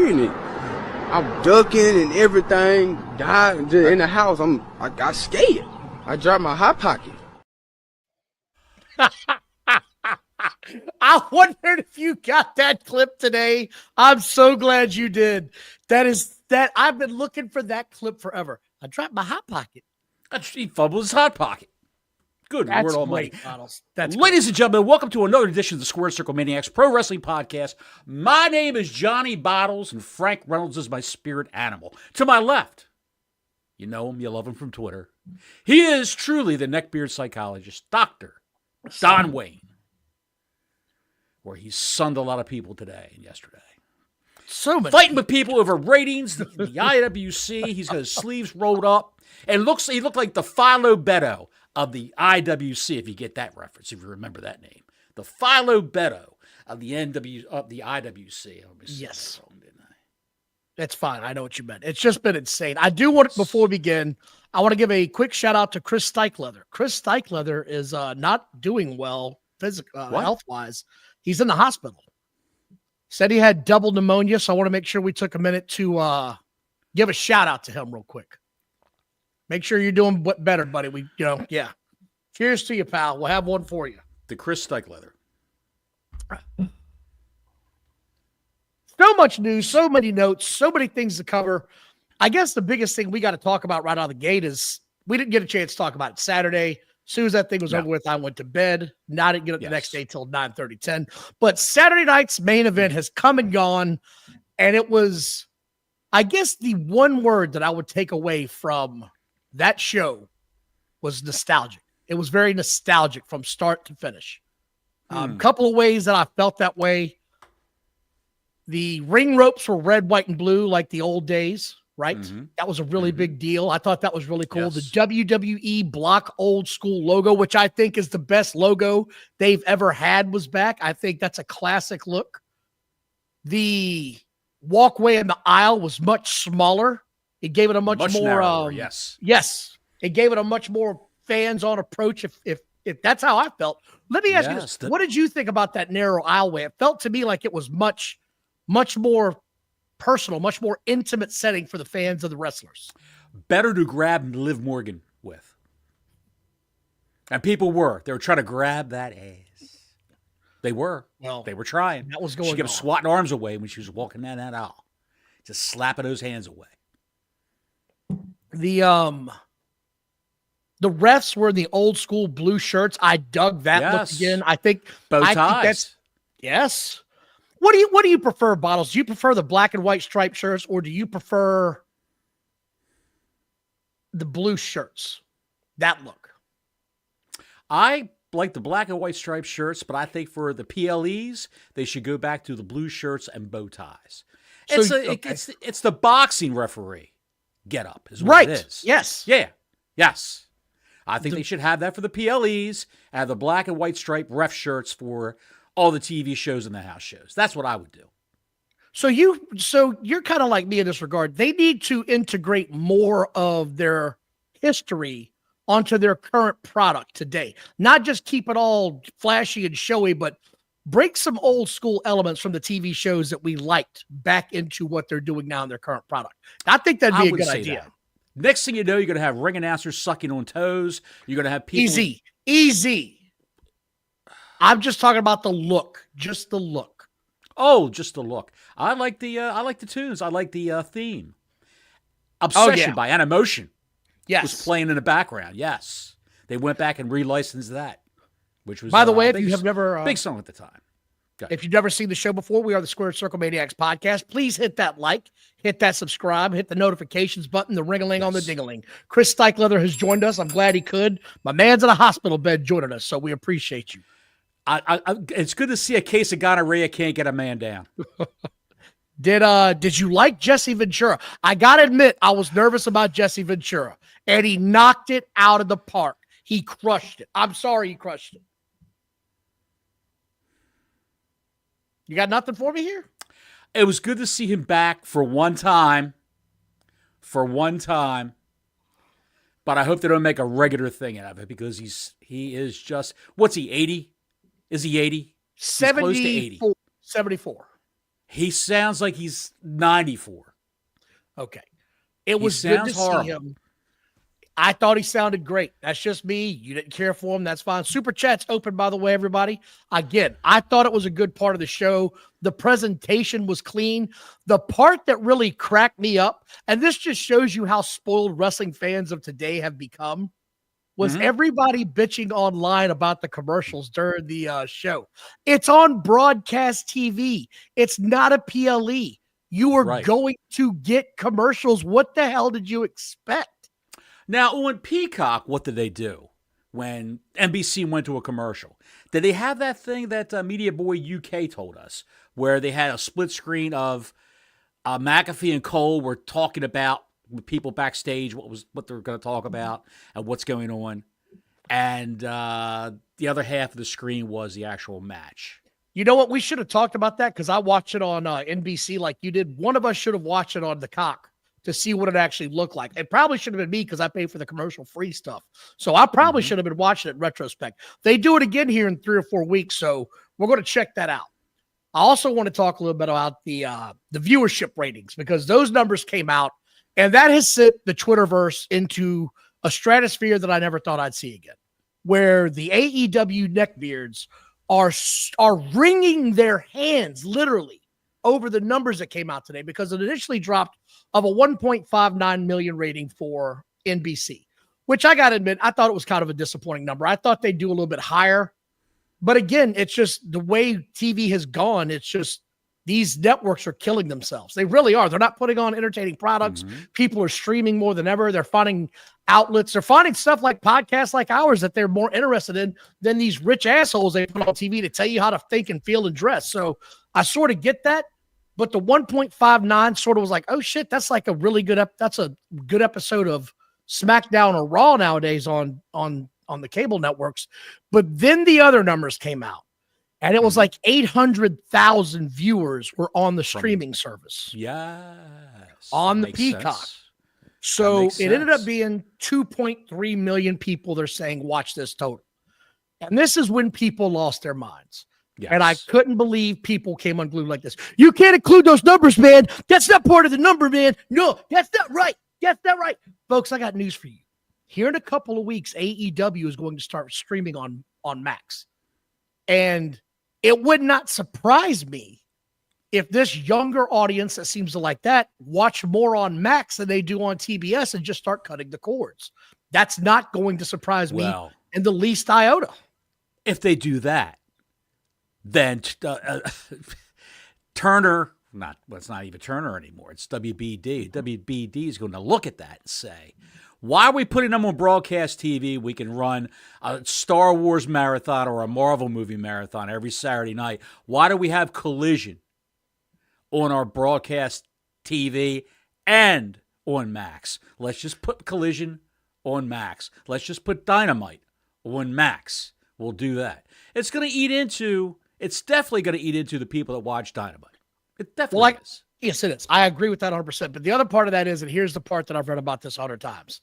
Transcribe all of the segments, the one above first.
hearing it. I'm ducking and everything. Died in the house. I got scared. I dropped my hot pocket. I wondered if you got that clip today. I'm so glad you did. I've been looking for that clip forever. I dropped my hot pocket. He fumbled his hot pocket. Good That's Lord Almighty. great, Bottles. That's Ladies and gentlemen, welcome to another edition of the Square Circle Maniacs Pro Wrestling Podcast. My name is Johnny Bottles, and Frank Reynolds is my spirit animal. To my left, you know him, you love him from Twitter. He is truly the neckbeard psychologist, Dr. Don Wayne, where he sunned a lot of people today and yesterday. So much fighting with people over ratings, the IWC. He's got his sleeves rolled up. And he looked like the Philo Beto of the IWC, if you get that reference, if you remember that name. The Philo Beto of the IWC. Yes. That's fine. I know what you meant. It's just been insane. I do want, before we begin, I want to give a quick shout out to Chris Steichleather. Chris Steichleather is not doing well health-wise. He's in the hospital. Said he had double pneumonia, so I want to make sure we took a minute to give a shout out to him real quick. Make sure you're doing better, buddy. Yeah. Cheers to you, pal. We'll have one for you. The Chris Steichleather. So much news, so many notes, so many things to cover. I guess the biggest thing we got to talk about right out of the gate is we didn't get a chance to talk about it Saturday. As soon as that thing was over with, I went to bed. I didn't get up the next day till 9:30, 10. But Saturday night's main event has come and gone. And it was, I guess, the one word that I would take away from that show was nostalgic. It was very nostalgic from start to finish. A couple of ways that I felt that way. The ring ropes were red, white, and blue like the old days. Right? Mm-hmm. That was a really big deal. I thought that was really cool. Yes. The WWE block old school logo, which I think is the best logo they've ever had, was back. I think that's a classic look. The walkway in the aisle was much smaller. It gave it a much more narrower, yes. It gave it a much more fans-on approach if that's how I felt. Let me ask you this. What did you think about that narrow aisleway? It felt to me like it was much more personal, much more intimate setting for the fans of the wrestlers. Better to grab Liv Morgan with. And people were. They were trying to grab that ass. They were. Well, they were trying. That was going on. She kept swatting arms away when she was walking down that aisle. Just slapping those hands away. The refs were in the old school blue shirts. I dug that look again. I think bow ties. I think that's yes. What do you prefer, Bottles? Do you prefer the black and white striped shirts, or do you prefer the blue shirts? That look. I like the black and white striped shirts, but I think for the PLEs, they should go back to the blue shirts and bow ties. It's the boxing referee get up is what it is. Yes. Yeah. Yes. I think they should have that for the PLEs and have the black and white striped ref shirts for all the TV shows and the house shows. That's what I would do. So you're kind of like me in this regard. They need to integrate more of their history onto their current product today. Not just keep it all flashy and showy, but break some old school elements from the TV shows that we liked back into what they're doing now in their current product. I think that'd be a good idea. That. Next thing you know, you're going to have ring announcers sucking on toes. You're going to have people... Easy. I'm just talking about the look, just the look. Oh, just the look. I like the tunes. I like the theme. Obsession by Animotion. Yes, was playing in the background. Yes, they went back and relicensed that, which was by the way, if you have never big song at the time. If you've never seen the show before, we are the Square Circle Maniacs podcast. Please hit that like, hit that subscribe, hit the notifications button, the ring-a-ling on the ding-a-ling. Chris Steichleather has joined us. I'm glad he could. My man's in a hospital bed joining us, so we appreciate you. It's good to see a case of gonorrhea can't get a man down. Did you like Jesse Ventura? I gotta admit, I was nervous about Jesse Ventura, and he knocked it out of the park. He crushed it. I'm sorry he crushed it. You got nothing for me here? It was good to see him back for one time. But I hope they don't make a regular thing out of it because he is just, what's he, 80? Is he 80? 74. 74. He sounds like he's 94. Okay. It was good to horrible. see him. I thought he sounded great. That's just me. You didn't care for him. That's fine. Super Chat's open, by the way, everybody. Again, I thought it was a good part of the show. The presentation was clean. The part that really cracked me up, and this just shows you how spoiled wrestling fans of today have become, was everybody bitching online about the commercials during the show. It's on broadcast TV. It's not a PLE. You are going to get commercials. What the hell did you expect? Now, on Peacock, what did they do when NBC went to a commercial? Did they have that thing that Media Boy UK told us, where they had a split screen of McAfee and Cole were talking about with people backstage what they're going to talk about and what's going on, and the other half of the screen was the actual match. You know what? We should have talked about that because I watched it on NBC like you did. One of us should have watched it on the Cock to see what it actually looked like. It probably should have been me because I paid for the commercial-free stuff. So I probably should have been watching it in retrospect. They do it again here in 3 or 4 weeks, so we're going to check that out. I also want to talk a little bit about the viewership ratings because those numbers came out, and that has sent the Twitterverse into a stratosphere that I never thought I'd see again, where the AEW neckbeards are wringing their hands literally over the numbers that came out today because it initially dropped of a 1.59 million rating for NBC, which I got to admit, I thought it was kind of a disappointing number. I thought they'd do a little bit higher. But again, it's just the way TV has gone. It's just these networks are killing themselves. They really are. They're not putting on entertaining products. People are streaming more than ever. They're finding outlets. They're finding stuff like podcasts like ours that they're more interested in than these rich assholes they put on TV to tell you how to think and feel and dress. So I sort of get that. But the 1.59 sort of was like, oh shit, that's like a really good that's a good episode of SmackDown or Raw nowadays on the cable networks. But then the other numbers came out, and it was like 800,000 viewers were on the streaming service. Yes. On the Peacock. Sense. So it ended up being 2.3 million people they're saying watch this total. And this is when people lost their minds. Yes. And I couldn't believe people came unglued like this. You can't include those numbers, man. That's not part of the number, man. No, that's not right. That's not right. Folks, I got news for you. Here in a couple of weeks, AEW is going to start streaming on Max. And it would not surprise me if this younger audience that seems to like that watch more on Max than they do on TBS and just start cutting the cords. That's not going to surprise me in the least iota. If they do that, then Turner, it's not even Turner anymore. It's WBD. WBD is going to look at that and say, why are we putting them on broadcast TV? We can run a Star Wars marathon or a Marvel movie marathon every Saturday night. Why do we have Collision on our broadcast TV and on Max? Let's just put Collision on Max. Let's just put Dynamite on Max. We'll do that. It's definitely going to eat into the people that watch Dynamite. It definitely is. Yes, it is. I agree with that 100%. But the other part of that is, and here's the part that I've read about this 100 times.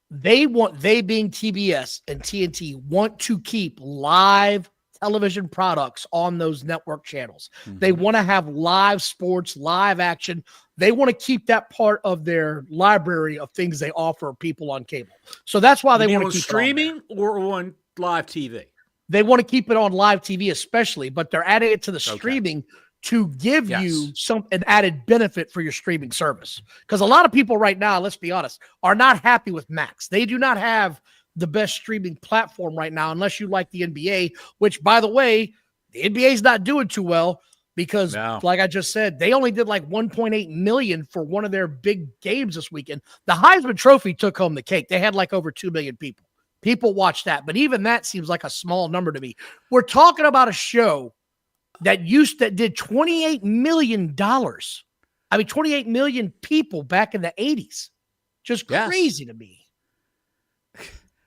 They being TBS and TNT, want to keep live television products on those network channels. They want to have live sports, live action. They want to keep that part of their library of things they offer people on cable. So that's why they want to keep streaming or on live TV. They want to keep it on live TV, especially, but they're adding it to the streaming to give you an added benefit for your streaming service. Because a lot of people right now, let's be honest, are not happy with Max. They do not have the best streaming platform right now, unless you like the NBA, which, by the way, the NBA is not doing too well because, like I just said, they only did like 1.8 million for one of their big games this weekend. The Heisman Trophy took home the cake. They had like over 2 million people. People watch that, but even that seems like a small number to me. We're talking about a show that did $28 million. I mean, 28 million people back in the 80s. Just crazy to me.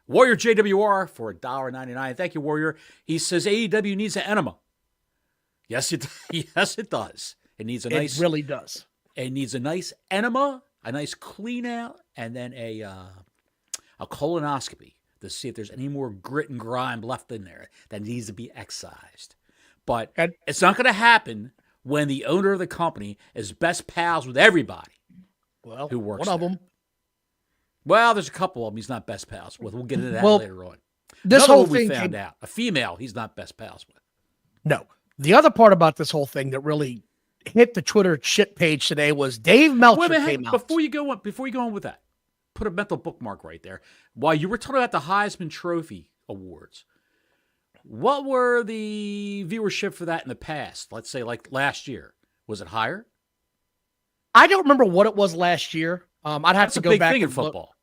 Warrior JWR for $1.99. Thank you, Warrior. He says AEW needs an enema. Yes, it does. It needs it really does. It needs a nice enema, a nice clean out, and then a colonoscopy to see if there's any more grit and grime left in there that needs to be excised. But it's not going to happen when the owner of the company is best pals with everybody who works one of them. Well, there's a couple of them he's not best pals with. We'll get into that later on. This Another whole one we thing found out. A female he's not best pals with. No. The other part about this whole thing that really hit the Twitter shit page today was Dave Meltzer came out. Before you go on with that, put a mental bookmark right there. While you were talking about the Heisman Trophy Awards, what were the viewership for that in the past? Let's say like last year. Was it higher? I don't remember what it was last year. I'd have to go back. That's a big thing in football.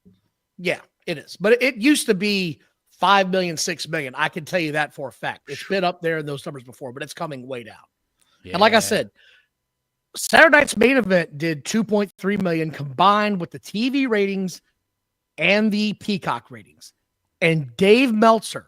Yeah, it is. But it used to be 5 million, 6 million. I can tell you that for a fact. It's been up there in those numbers before, but it's coming way down. Yeah. And like I said, Saturday night's main event did 2.3 million combined with the TV ratings and the Peacock ratings. And Dave Meltzer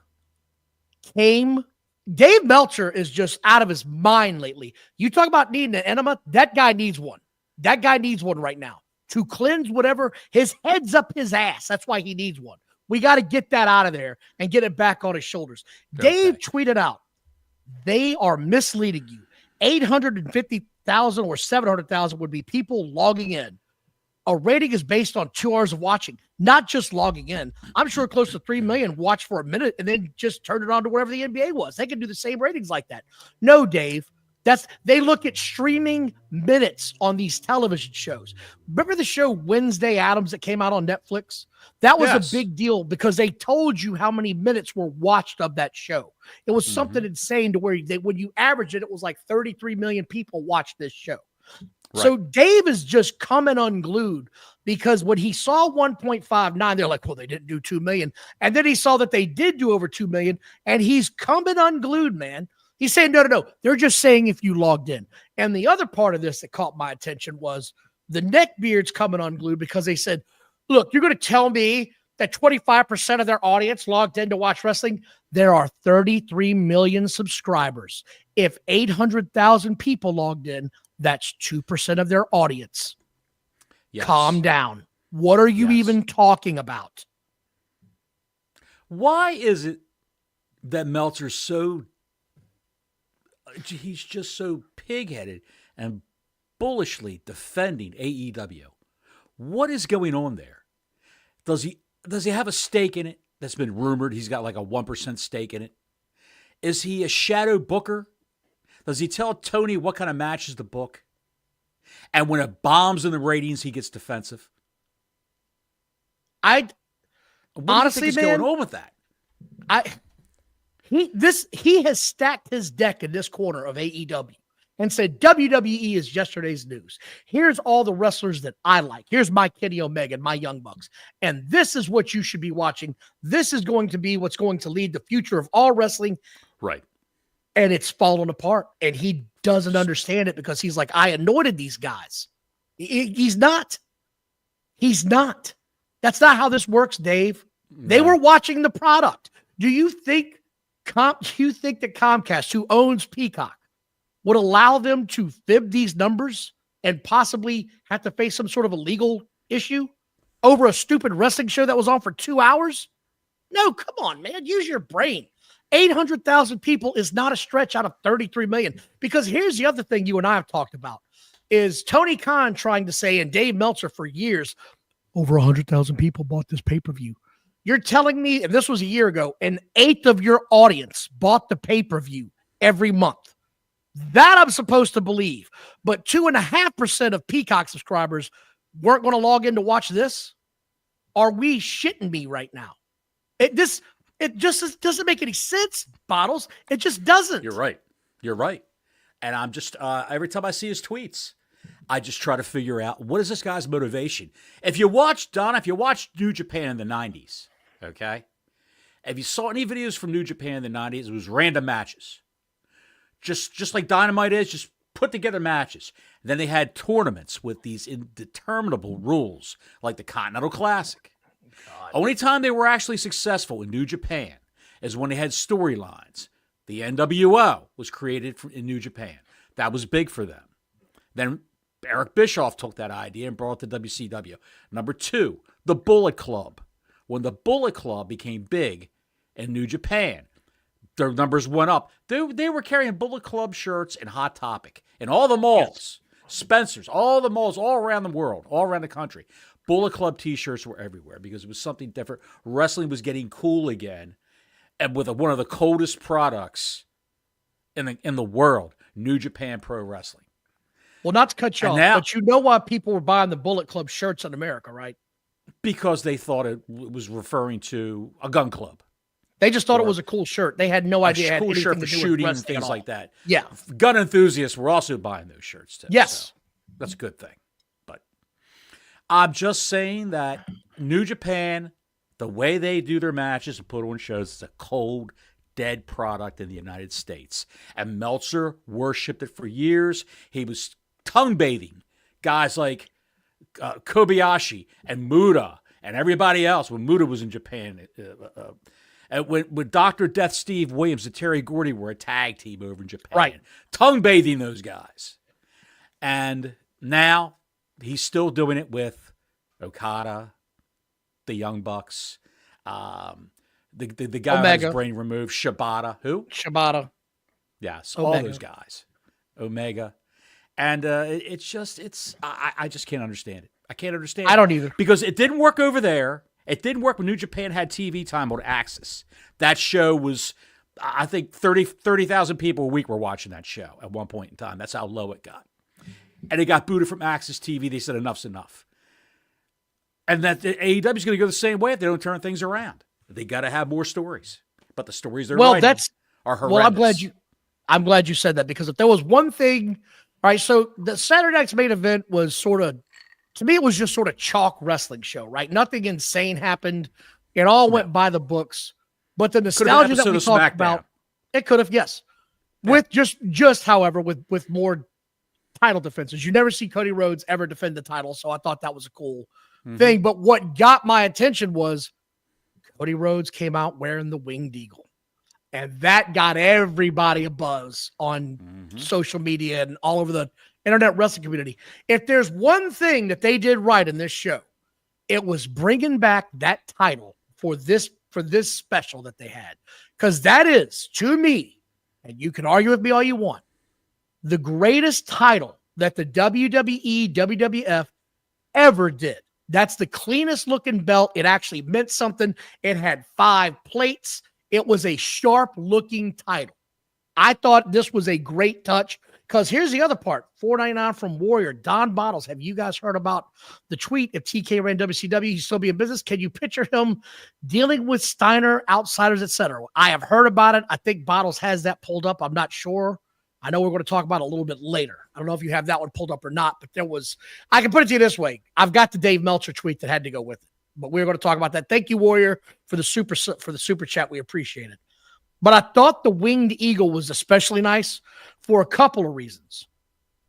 is just out of his mind lately. You talk about needing an enema, that guy needs one. That guy needs one right now to cleanse whatever, his head's up his ass. That's why he needs one. We got to get that out of there and get it back on his shoulders. Okay. Dave tweeted out, they are misleading you. 850,000 or 700,000 would be people logging in. A rating is based on 2 hours of watching, not just logging in. I'm sure close to 3 million watched for a minute and then just turned it on to wherever the NBA was. They can do the same ratings like that. No, Dave. They look at streaming minutes on these television shows. Remember the show Wednesday Addams that came out on Netflix? That was a big deal because they told you how many minutes were watched of that show. It was something insane to where when you average it, it was like 33 million people watched this show. Right. So Dave is just coming unglued because when he saw 1.59, they're like, well, they didn't do 2 million. And then he saw that they did do over 2 million and he's coming unglued, man. He's saying, no. They're just saying if you logged in. And the other part of this that caught my attention was the neckbeards coming unglued because they said, look, you're going to tell me that 25% of their audience logged in to watch wrestling? There are 33 million subscribers. If 800,000 people logged in, that's 2% of their audience. Yes. Calm down. What are you even talking about? Why is it that Meltzer's he's just so pig-headed and bullishly defending AEW? What is going on there? Does he have a stake in it? That's been rumored. He's got like a 1% stake in it. Is he a shadow booker? Does he tell Tony what kind of matches to book? And when it bombs in the ratings, he gets defensive. What honestly, do you think is going on with that? He has stacked his deck in this corner of AEW and said WWE is yesterday's news. Here's all the wrestlers that I like. Here's my Kenny Omega and my Young Bucks. And this is what you should be watching. This is going to be what's going to lead the future of all wrestling. Right. And it's fallen apart. And he doesn't understand it because he's like, I anointed these guys. He's not. He's not. That's not how this works, Dave. No. They were watching the product. Do you think that Comcast, who owns Peacock, would allow them to fib these numbers and possibly have to face some sort of a legal issue over a stupid wrestling show that was on for 2 hours? No, come on, man. Use your brain. 800,000 people is not a stretch out of 33 million. Because here's the other thing you and I have talked about is Tony Khan trying to say, and Dave Meltzer for years, over 100,000 people bought this pay-per-view. You're telling me, and this was a year ago, 1/8 of your audience bought the pay-per-view every month. That I'm supposed to believe. But 2.5% of Peacock subscribers weren't going to log in to watch this? Are we shitting me right now? It just doesn't make any sense, Bottles. It just doesn't. You're right. And I'm just, every time I see his tweets, I just try to figure out, what is this guy's motivation? If you watched New Japan in the 90s, okay? If you saw any videos from New Japan in the 90s, it was random matches. Just like Dynamite is, just put together matches. And then they had tournaments with these indeterminable rules, like the Continental Classic. God. Only time they were actually successful in New Japan is when they had storylines. The NWO was created in New Japan. That was big for them. Then Eric Bischoff took that idea and brought it to WCW. Number 2, the Bullet Club. When the Bullet Club became big in New Japan, Their numbers went up. They were carrying Bullet Club shirts and Hot Topic in all the malls, Spencer's, all the malls, all around the world, all around the country. Bullet Club T-shirts were everywhere because it was something different. Wrestling was getting cool again, and with one of the coldest products in the world, New Japan Pro Wrestling. Well, not to cut you off, but you know why people were buying the Bullet Club shirts in America, right? Because they thought it was referring to a gun club. They just thought it was a cool shirt. They had no idea it had cool anything shirt to for do shooting with and things like that. Yeah. Gun enthusiasts were also buying those shirts too. Yes. So that's a good thing. But I'm just saying that New Japan, the way they do their matches and put on shows, is a cold, dead product in the United States. And Meltzer worshipped it for years. He was tongue bathing guys like Kobayashi and Muda and everybody else when Muda was in Japan. And when Dr. Death Steve Williams and Terry Gordy were a tag team over in Japan. Right. Tongue bathing those guys. And now he's still doing it with Okada, the Young Bucks, the guy who had his brain removed, Shibata. Who? Shibata. Yes, all those guys. Omega. And I just can't understand it. I can't understand it. I don't either. Because it didn't work over there. It didn't work when New Japan had TV time on Axis. That show was, I think, 30,000 people a week were watching that show at one point in time. That's how low it got. And it got booted from Axis TV. They said enough's enough. And that AEW is going to go the same way if they don't turn things around. They got to have more stories. But the stories they're writing are horrendous. Well, I'm glad you said that, because if there was one thing, right? So the Saturday night's main event was sort of, to me, it was just sort of chalk wrestling show, right? Nothing insane happened. It all went by the books. But the nostalgia that we talked about, it could have, yes. Yeah. With just however, with more title defenses. You never see Cody Rhodes ever defend the title, so I thought that was a cool thing. But what got my attention was Cody Rhodes came out wearing the winged eagle. And that got everybody a buzz on social media and all over the internet wrestling community. If there's one thing that they did right in this show, it was bringing back that title for this special that they had. Because that is, to me, and you can argue with me all you want, the greatest title that the WWE, WWF ever did. That's the cleanest looking belt. It actually meant something. It had 5 plates. It was a sharp looking title. I thought this was a great touch, because here's the other part. $4.99 from Warrior. Don Bottles. Have you guys heard about the tweet? If TK ran WCW, he'd still be in business. Can you picture him dealing with Steiner, outsiders, etc.? I have heard about it. I think Bottles has that pulled up. I'm not sure. I know we're going to talk about it a little bit later. I don't know if you have that one pulled up or not, but I can put it to you this way. I've got the Dave Meltzer tweet that had to go with it, but we're going to talk about that. Thank you, Warrior, for the super chat. We appreciate it. But I thought the winged eagle was especially nice for a couple of reasons.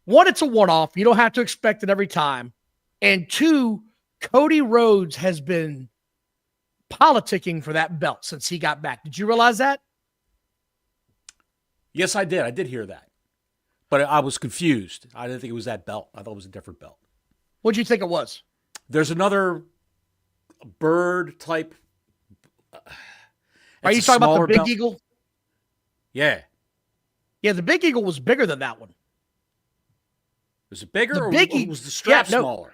One, it's a one-off. You don't have to expect it every time. And 2, Cody Rhodes has been politicking for that belt since he got back. Did you realize that? Yes, I did. I did hear that. But I was confused. I didn't think it was that belt. I thought it was a different belt. What did you think it was? There's another bird type. Are you talking about the big eagle? Yeah. Yeah, the big eagle was bigger than that one. Was it bigger, or was the strap smaller?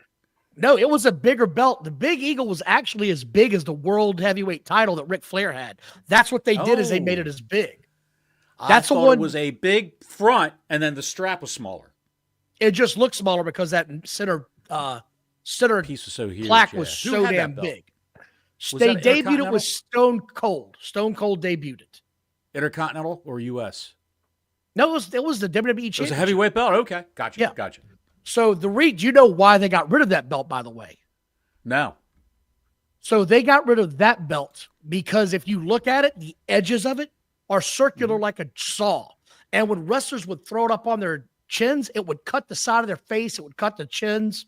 No, it was a bigger belt. The big eagle was actually as big as the world heavyweight title that Ric Flair had. That's what they did, is they made it as big. That's the one. It was a big front, and then the strap was smaller. It just looked smaller because that center piece was so huge. Plaque was so damn big. They debuted it with Stone Cold. Stone Cold debuted it. Intercontinental or U.S.? No, it was the WWE Championship. It was a heavyweight belt? Okay. Gotcha. Yeah. Gotcha. So do you know why they got rid of that belt, by the way? No. So they got rid of that belt because if you look at it, the edges of it are circular like a saw. And when wrestlers would throw it up on their chins, it would cut the side of their face. It would cut the chins.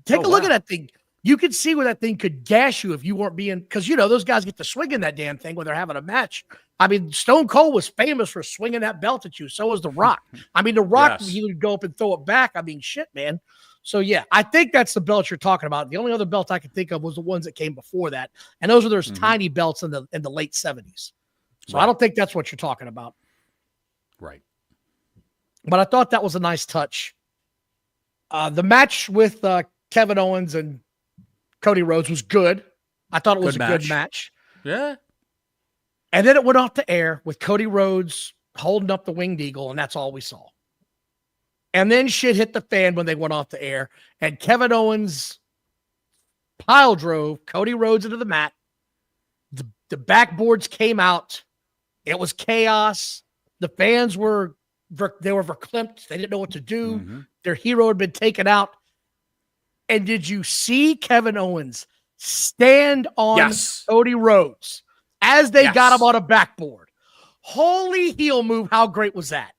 Take a look at that thing. You could see where that thing could gash you if you weren't being, because, those guys get to swing in that damn thing when they're having a match. I mean, Stone Cold was famous for swinging that belt at you. So was The Rock. I mean, The Rock, he would go up and throw it back. I mean, shit, man. So, yeah, I think that's the belt you're talking about. The only other belt I could think of was the ones that came before that. And those are those tiny belts in the late 70s. So I don't think that's what you're talking about. Right. But I thought that was a nice touch. The match with Kevin Owens and Cody Rhodes was good. I thought it was a good match. Yeah. And then it went off the air with Cody Rhodes holding up the winged eagle, and that's all we saw. And then shit hit the fan when they went off the air, and Kevin Owens pile drove Cody Rhodes into the mat. The backboards came out. It was chaos. The fans were verklempt. They didn't know what to do. Mm-hmm. Their hero had been taken out. And did you see Kevin Owens stand on Cody Rhodes as they got him on a backboard? Holy heel move. How great was that?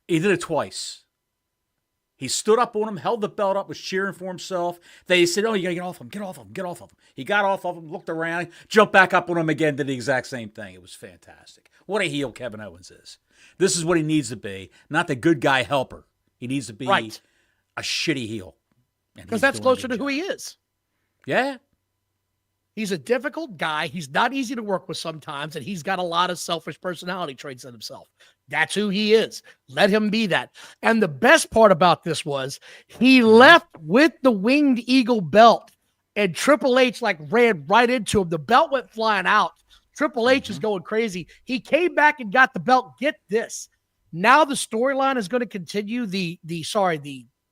He did it twice. He stood up on him, held the belt up, was cheering for himself. They said, oh, you got to get off him, get off him, get off of him. He got off of him, looked around, jumped back up on him again, did the exact same thing. It was fantastic. What a heel Kevin Owens is. This is what he needs to be, not the good guy helper. He needs to be a shitty heel. Because that's closer to who he is. Yeah. He's a difficult guy. He's not easy to work with sometimes, and he's got a lot of selfish personality traits in himself. That's who he is. Let him be that. And the best part about this was he left with the winged eagle belt, and Triple H ran right into him. The belt went flying out. Triple H is going crazy. He came back and got the belt. Get this. Now the storyline is going to continue.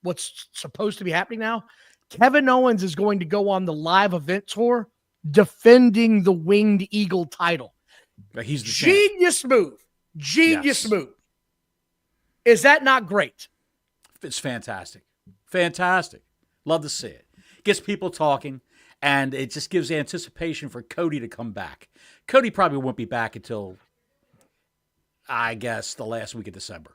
What's supposed to be happening now. Kevin Owens is going to go on the live event tour defending the winged eagle title. He's the genius move. Genius move. Is that not great? It's fantastic. Fantastic. Love to see it. Gets people talking, and it just gives anticipation for Cody to come back. Cody probably won't be back until, I guess, the last week of December.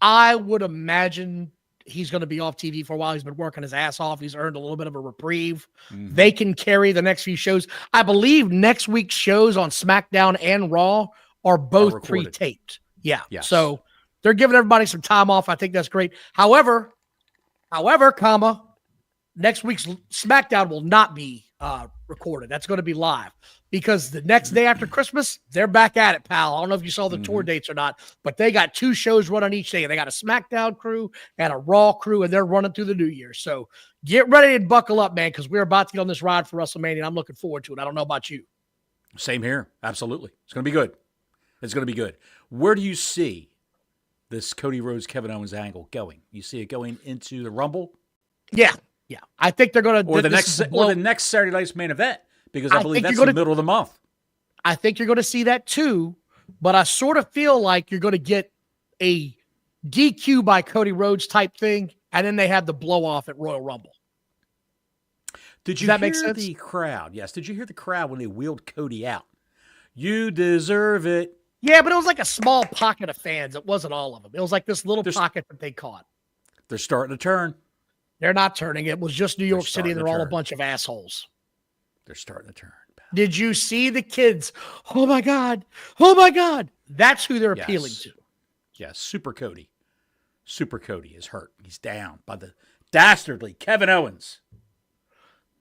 I would imagine he's going to be off TV for a while. He's been working his ass off. He's earned a little bit of a reprieve. Mm-hmm. They can carry the next few shows. I believe next week's shows on SmackDown and Raw are both pre-taped. Yeah. Yes. So they're giving everybody some time off. I think that's great. However, next week's SmackDown will not be recorded. That's going to be live because the next day after Christmas, they're back at it, pal. I don't know if you saw the tour dates or not, but they got 2 shows running each day. They got a SmackDown crew and a Raw crew, and they're running through the New Year. So get ready and buckle up, man, because we're about to get on this ride for WrestleMania, and I'm looking forward to it. I don't know about you. Same here. Absolutely. It's going to be good. It's going to be good. Where do you see this Cody Rhodes, Kevin Owens angle going? You see it going into the Rumble? Yeah. Yeah. I think they're going to... Or the next Saturday night's main event, because I believe that's the middle of the month. I think you're going to see that too, but I sort of feel like you're going to get a DQ by Cody Rhodes type thing, and then they have the blow-off at Royal Rumble. Did you hear the crowd? Yes. Did you hear the crowd when they wheeled Cody out? You deserve it. Yeah, but it was like a small pocket of fans. It wasn't all of them. It was like this little pocket that they caught. They're starting to turn. They're not turning. It was just New York City, and they're all a bunch of assholes. They're starting to turn. Pal. Did you see the kids? Oh, my God. Oh, my God. That's who they're appealing to. Yes, Super Cody. Super Cody is hurt. He's down by the dastardly Kevin Owens.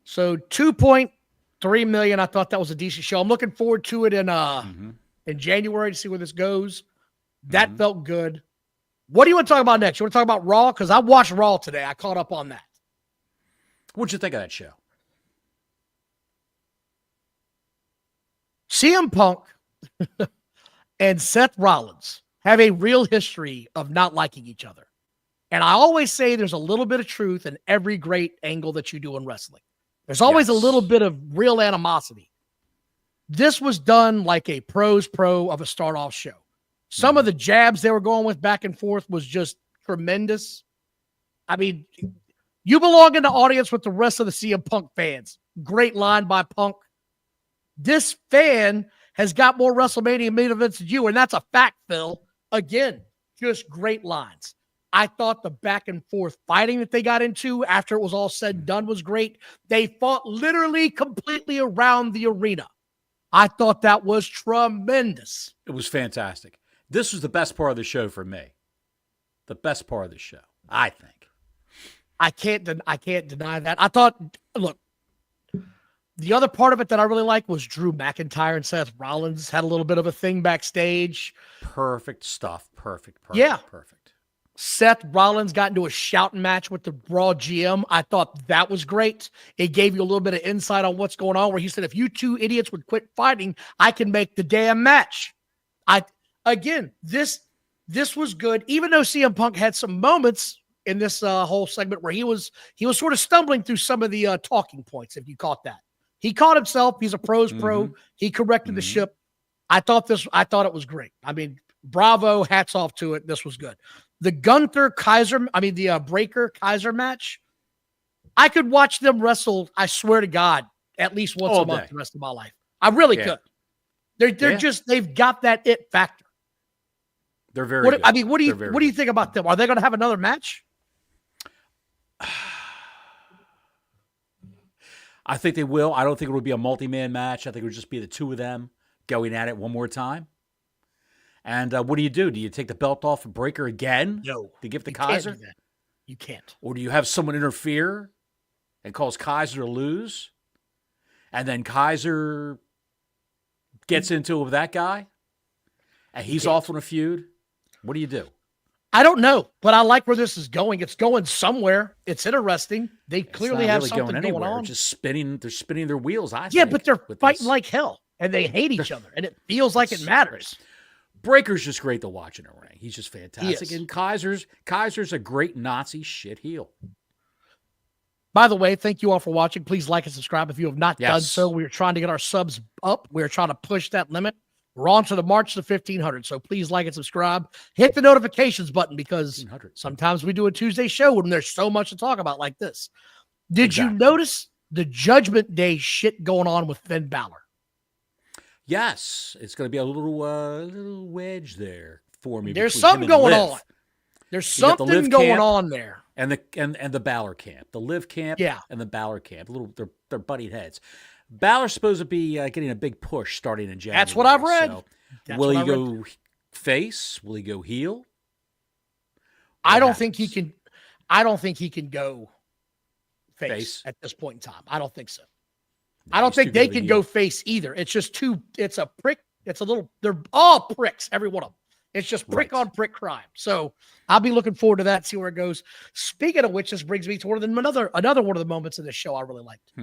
So 2.3 million. I thought that was a decent show. I'm looking forward to it in January to see where this goes. That felt good. What do you want to talk about next? You want to talk about Raw? Because I watched Raw today. I caught up on that. What'd you think of that show? CM Punk and Seth Rollins have a real history of not liking each other. And I always say there's a little bit of truth in every great angle that you do in wrestling. There's always a little bit of real animosity. This was done like a pro's pro of a start-off show. Some of the jabs they were going with back and forth was just tremendous. I mean, you belong in the audience with the rest of the CM Punk fans. Great line by Punk. This fan has got more WrestleMania main events than you, and that's a fact, Phil. Again, just great lines. I thought the back and forth fighting that they got into after it was all said and done was great. They fought literally completely around the arena. I thought that was tremendous. It was fantastic. This was the best part of the show for me. The best part of the show, I think. I can't deny that. I thought, look, The other part of it that I really liked was Drew McIntyre and Seth Rollins had a little bit of a thing backstage. Perfect stuff. Perfect. Yeah. Perfect. Seth Rollins got into a shouting match with the Raw GM. I thought that was great. It gave you a little bit of insight on what's going on, where he said, if you two idiots would quit fighting, I can make the damn match. This was good, even though CM Punk had some moments in this whole segment where he was sort of stumbling through some of the talking points, if you caught that. He caught himself. He's a pro's pro. He corrected the ship. I thought it was great. I mean, bravo, hats off to it. This was good. The the Breaker Kaiser match, I could watch them wrestle, I swear to God, at least once a month the rest of my life. I really could. They've got that it factor. They're very good. I mean, what do you think about them? Are they going to have another match? I think they will. I don't think it would be a multi-man match. I think it would just be the two of them going at it one more time. And what do? Do you take the belt off of Breaker again? No. To give the Kaiser? Can't do that. You can't. Or do you have someone interfere and cause Kaiser to lose? And then Kaiser gets into it with that guy? And he's off on a feud? What do you do? I don't know, but I like where this is going. It's going somewhere. It's interesting. They clearly have something going on. Just spinning. They're spinning their wheels, I think. Yeah, but they're fighting like hell, and they hate each other, and it feels like it matters. Breaker's just great to watch in a ring. He's just fantastic. And Kaiser's a great Nazi shit heel. By the way, thank you all for watching. Please like and subscribe if you have not done so. We're trying to get our subs up. We're trying to push that limit. We're on to the march to 1,500. So please like and subscribe. Hit the notifications button because sometimes we do a Tuesday show when there's so much to talk about like this. Did you notice the Judgment Day shit going on with Finn Balor? Yes, it's going to be a little wedge there for me. There's something going on. There's something going on there. And the Balor camp, the Liv camp, and the Balor camp. They're butting heads. Balor's supposed to be getting a big push starting in January. That's what I've read. So will he go face? Will he go heel? I don't think he can. I don't think he can go face at this point in time. I don't think so. I don't think they can go face either. It's just it's a prick. They're all pricks, every one of them. It's just prick on prick crime. So I'll be looking forward to that, see where it goes. Speaking of which, this brings me to another one of the moments in this show I really liked.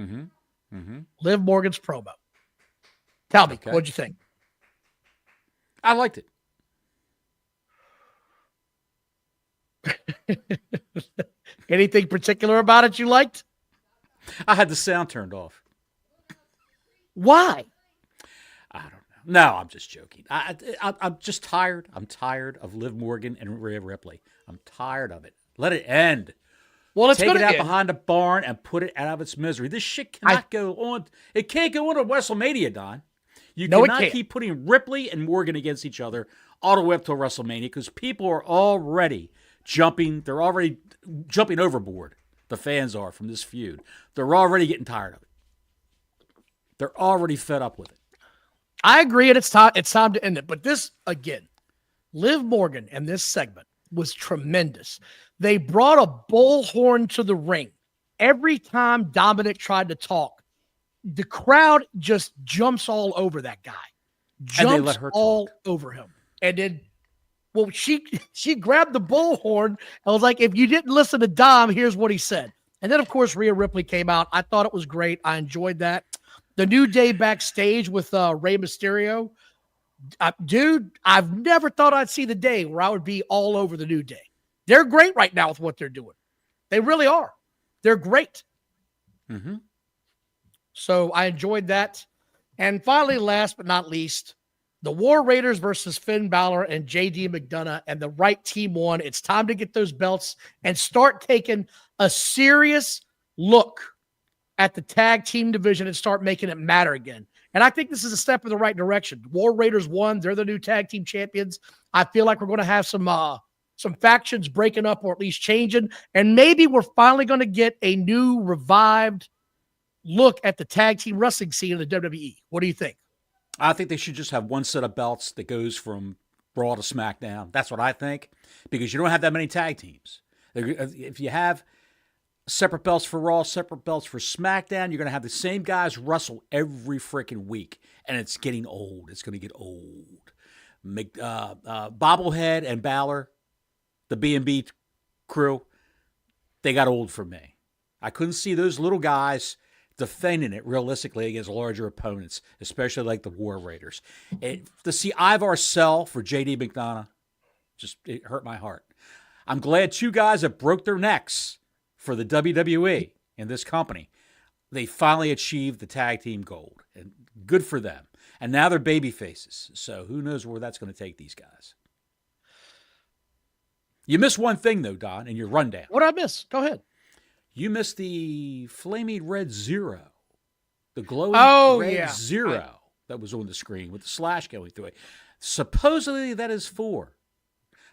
Liv Morgan's promo. Tell me, what'd you think? I liked it. Anything particular about it you liked? I had the sound turned off. Why? I don't know. No, I'm just joking. I'm just tired. I'm tired of Liv Morgan and Rhea Ripley. I'm tired of it. Let it end. Well, let's take it out behind the barn and put it out of its misery. This shit cannot go on. It can't go on at WrestleMania, Don. You cannot keep putting Ripley and Morgan against each other all the way up to WrestleMania because people are already jumping. They're already jumping overboard. The fans are from this feud. They're already getting tired of it. They're already fed up with it. I agree, and it's time to end it. But this, again, Liv Morgan and this segment was tremendous. They brought a bullhorn to the ring. Every time Dominic tried to talk, the crowd just jumps all over that guy. Jumps all over him. And then, well, she grabbed the bullhorn and was like, if you didn't listen to Dom, here's what he said. And then, of course, Rhea Ripley came out. I thought it was great. I enjoyed that. The New Day backstage with Rey Mysterio. Dude, I've never thought I'd see the day where I would be all over the New Day. They're great right now with what they're doing. They really are. They're great. So I enjoyed that. And finally, last but not least, the War Raiders versus Finn Balor and JD McDonough, and the right team won. It's time to get those belts and start taking a serious look at the tag team division and start making it matter again. And I think this is a step in the right direction. War Raiders won. They're the new tag team champions. I feel like we're going to have some factions breaking up or at least changing. And maybe we're finally going to get a new revived look at the tag team wrestling scene in the WWE. What do you think? I think they should just have one set of belts that goes from Raw to SmackDown. That's what I think, because you don't have that many tag teams. If you have separate belts for Raw, separate belts for SmackDown. You're going to have the same guys wrestle every freaking week, and it's getting old. It's going to get old. Bobblehead and Balor, the B&B crew, they got old for me. I couldn't see those little guys defending it realistically against larger opponents, especially like the War Raiders. To see Ivar sell for J.D. McDonough, it hurt my heart. I'm glad two guys that broke their necks for the WWE in this company, they finally achieved the tag team gold, and good for them. And now they're baby faces, so who knows where that's going to take these guys. You missed one thing, though, Don, in your rundown. What did I miss? Go ahead. You missed the flaming red zero, the glowing red zero that was on the screen with the slash going through it. Supposedly that is for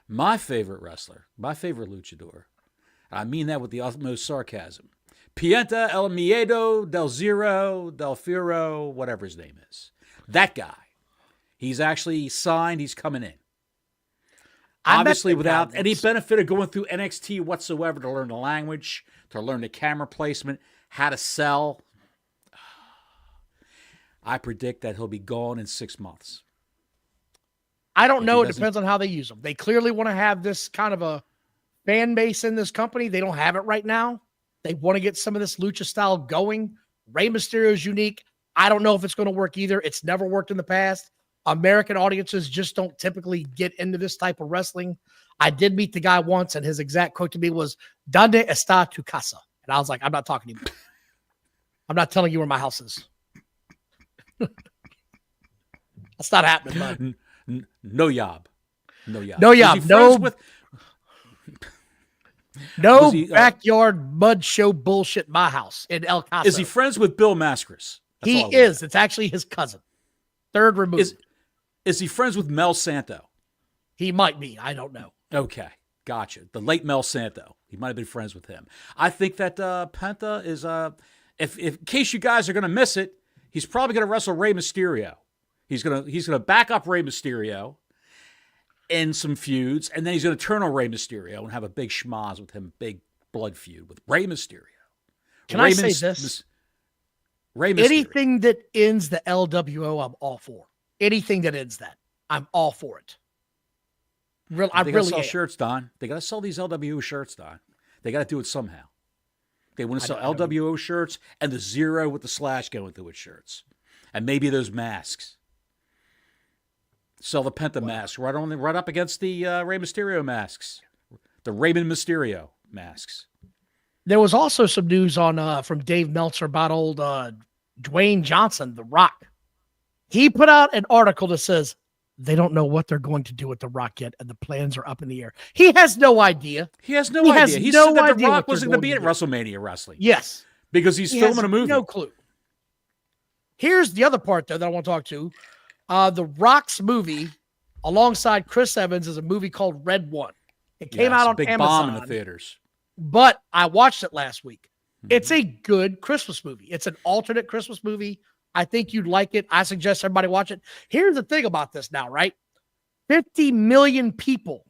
my favorite wrestler, my favorite luchador. I mean that with the utmost sarcasm. Pienta El Miedo del Zero, del Firo, whatever his name is. That guy. He's actually signed. He's coming in. Obviously, without any benefit of going through NXT whatsoever to learn the language, to learn the camera placement, how to sell. I predict that he'll be gone in 6 months. I don't know. It depends on how they use them. They clearly want to have this kind of a fan base in this company. They don't have it right now. They want to get some of this lucha style going. Rey Mysterio is unique. I don't know if it's going to work either. It's never worked in the past. American audiences just don't typically get into this type of wrestling. I did meet the guy once, and his exact quote to me was, "Donde está tu casa?" And I was like, I'm not talking to you. I'm not telling you where my house is. That's not happening, bud. No yob. No yob. No yob. No backyard mud show bullshit in my house in El Caso. Is he friends with Bill Mascaris? He is. It's actually his cousin. Third removed. Is he friends with Mel Santo? He might be. I don't know. Okay. Gotcha. The late Mel Santo. He might have been friends with him. I think that Penta is, if in case you guys are going to miss it, he's probably going to wrestle Rey Mysterio. He's gonna back up Rey Mysterio in some feuds, and then he's going to turn on Rey Mysterio and have a big schmoz with him, big blood feud with Rey Mysterio. Can I say this? Rey Mysterio. Anything that ends the LWO, I'm all for. Anything that ends that, I'm all for it. They gotta sell shirts, Don. They got to sell these LWO shirts, Don. They got to do it somehow. They want to sell LWO shirts and the zero with the slash going through it shirts. And maybe those masks. Sell the Penta mask right up against the Rey Mysterio masks. The Raymond Mysterio masks. There was also some news on from Dave Meltzer about old Dwayne Johnson, The Rock. He put out an article that says they don't know what they're going to do with The Rock yet, and the plans are up in the air. He has no idea. He has no idea. He said that The Rock wasn't going to be at WrestleMania wrestling. Yes. Because he's filming a movie. No clue. Here's the other part, though, that I want to talk to. The Rock's movie, alongside Chris Evans, is a movie called Red One. It came out on big Amazon. Bomb in the theaters. But I watched it last week. It's a good Christmas movie. It's an alternate Christmas movie. I think you'd like it. I suggest everybody watch it. Here's the thing about this now, right? 50 million people,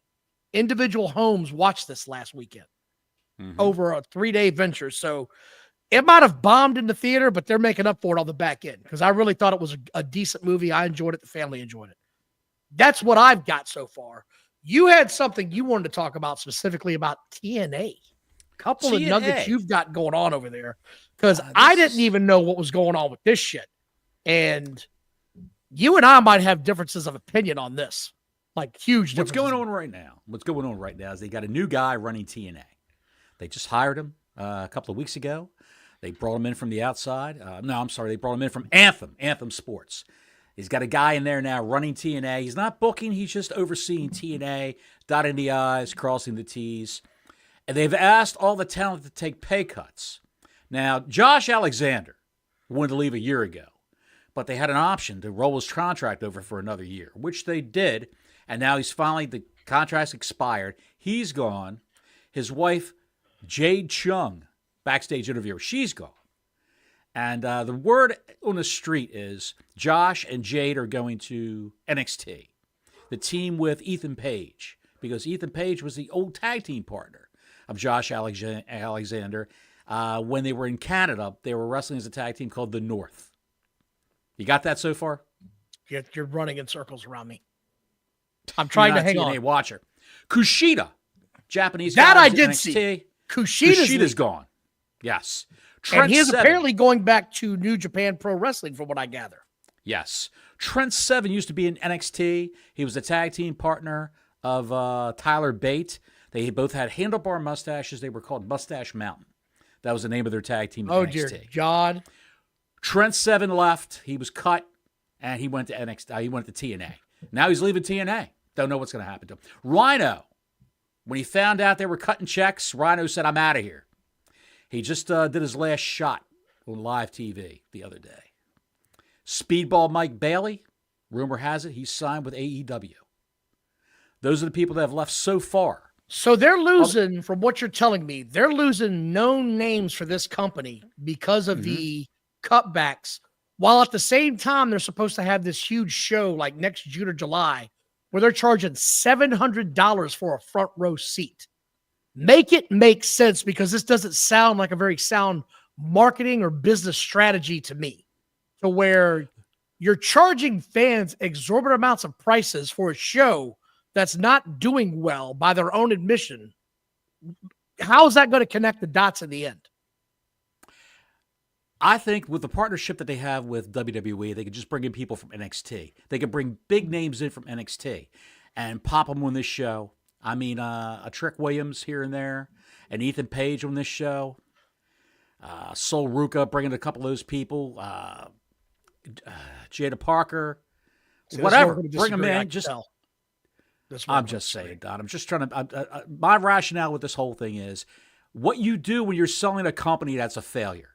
individual homes, watched this last weekend over a 3-day venture. So it might have bombed in the theater, but they're making up for it on the back end because I really thought it was a decent movie. I enjoyed it. The family enjoyed it. That's what I've got so far. You had something you wanted to talk about specifically about TNA. Couple of nuggets you've got going on over there because I didn't even know what was going on with this shit. And you and I might have differences of opinion on this, like huge differences. What's going on right now is they got a new guy running TNA. They just hired him a couple of weeks ago. They brought him in from the outside. They brought him in from Anthem Sports. He's got a guy in there now running TNA. He's not booking. He's just overseeing TNA, dotting the I's, crossing the T's. And they've asked all the talent to take pay cuts. Now, Josh Alexander wanted to leave a year ago, but they had an option to roll his contract over for another year, which they did. And now the contract's expired. He's gone. His wife, Jade Chung, backstage interviewer, she's gone. And the word on the street is Josh and Jade are going to NXT, the team with Ethan Page, because Ethan Page was the old tag team partner of Josh Alexander. When they were in Canada, they were wrestling as a tag team called the North. You got that so far? You're running in circles around me. I'm trying to hang TNA on. Watcher. Kushida, Japanese. That I guys did NXT. see. Kushida's gone. Yes. And he is Seven. apparently going back to New Japan Pro Wrestling, from what I gather. Yes. Trent Seven used to be in NXT. He was a tag team partner of Tyler Bate. They both had handlebar mustaches. They were called Mustache Mountain. That was the name of their tag team in NXT. Dear God. Trent Seven left. He was cut, and he went to NXT. He went to TNA. Now he's leaving TNA. Don't know what's going to happen to him. Rhino, when he found out they were cutting checks, Rhino said, I'm out of here. He just did his last shot on live TV the other day. Speedball Mike Bailey, rumor has it, he's signed with AEW. Those are the people that have left so far. So they're losing, from what you're telling me, they're losing known names for this company because of the cutbacks, while at the same time they're supposed to have this huge show like next June or July where they're charging $700 for a front row seat. Make it make sense, because this doesn't sound like a very sound marketing or business strategy to me, to where you're charging fans exorbitant amounts of prices for a show that's not doing well by their own admission. How is that going to connect the dots in the end? I think with the partnership that they have with WWE, they could just bring in people from NXT. They could bring big names in from NXT and pop them on this show. I mean, a Trick Williams here and there, and Ethan Page on this show. Sol Ruka, bringing a couple of those people. Jada Parker, whatever. Bring them in. I'm just saying, Don. I'm just trying to. My rationale with this whole thing is, what you do when you're selling a company that's a failure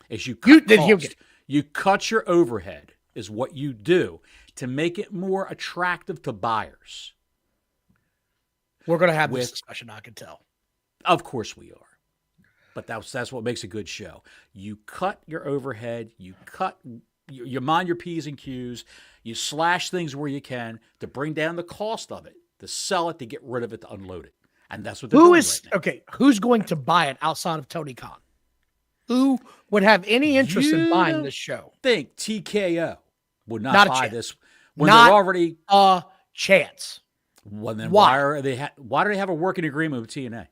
is you cut cost. You cut your overhead is what you do to make it more attractive to buyers. We're going to have this discussion, I can tell. Of course we are. But that's what makes a good show. You cut your overhead. You mind your P's and Q's. You slash things where you can to bring down the cost of it, to sell it, to get rid of it, to unload it. And that's what they're doing right now. Okay, who's going to buy it outside of Tony Khan? Who would have any interest in buying this show? Think TKO would not buy this when not they're already a chance. Well, then why do they have a working agreement with TNA?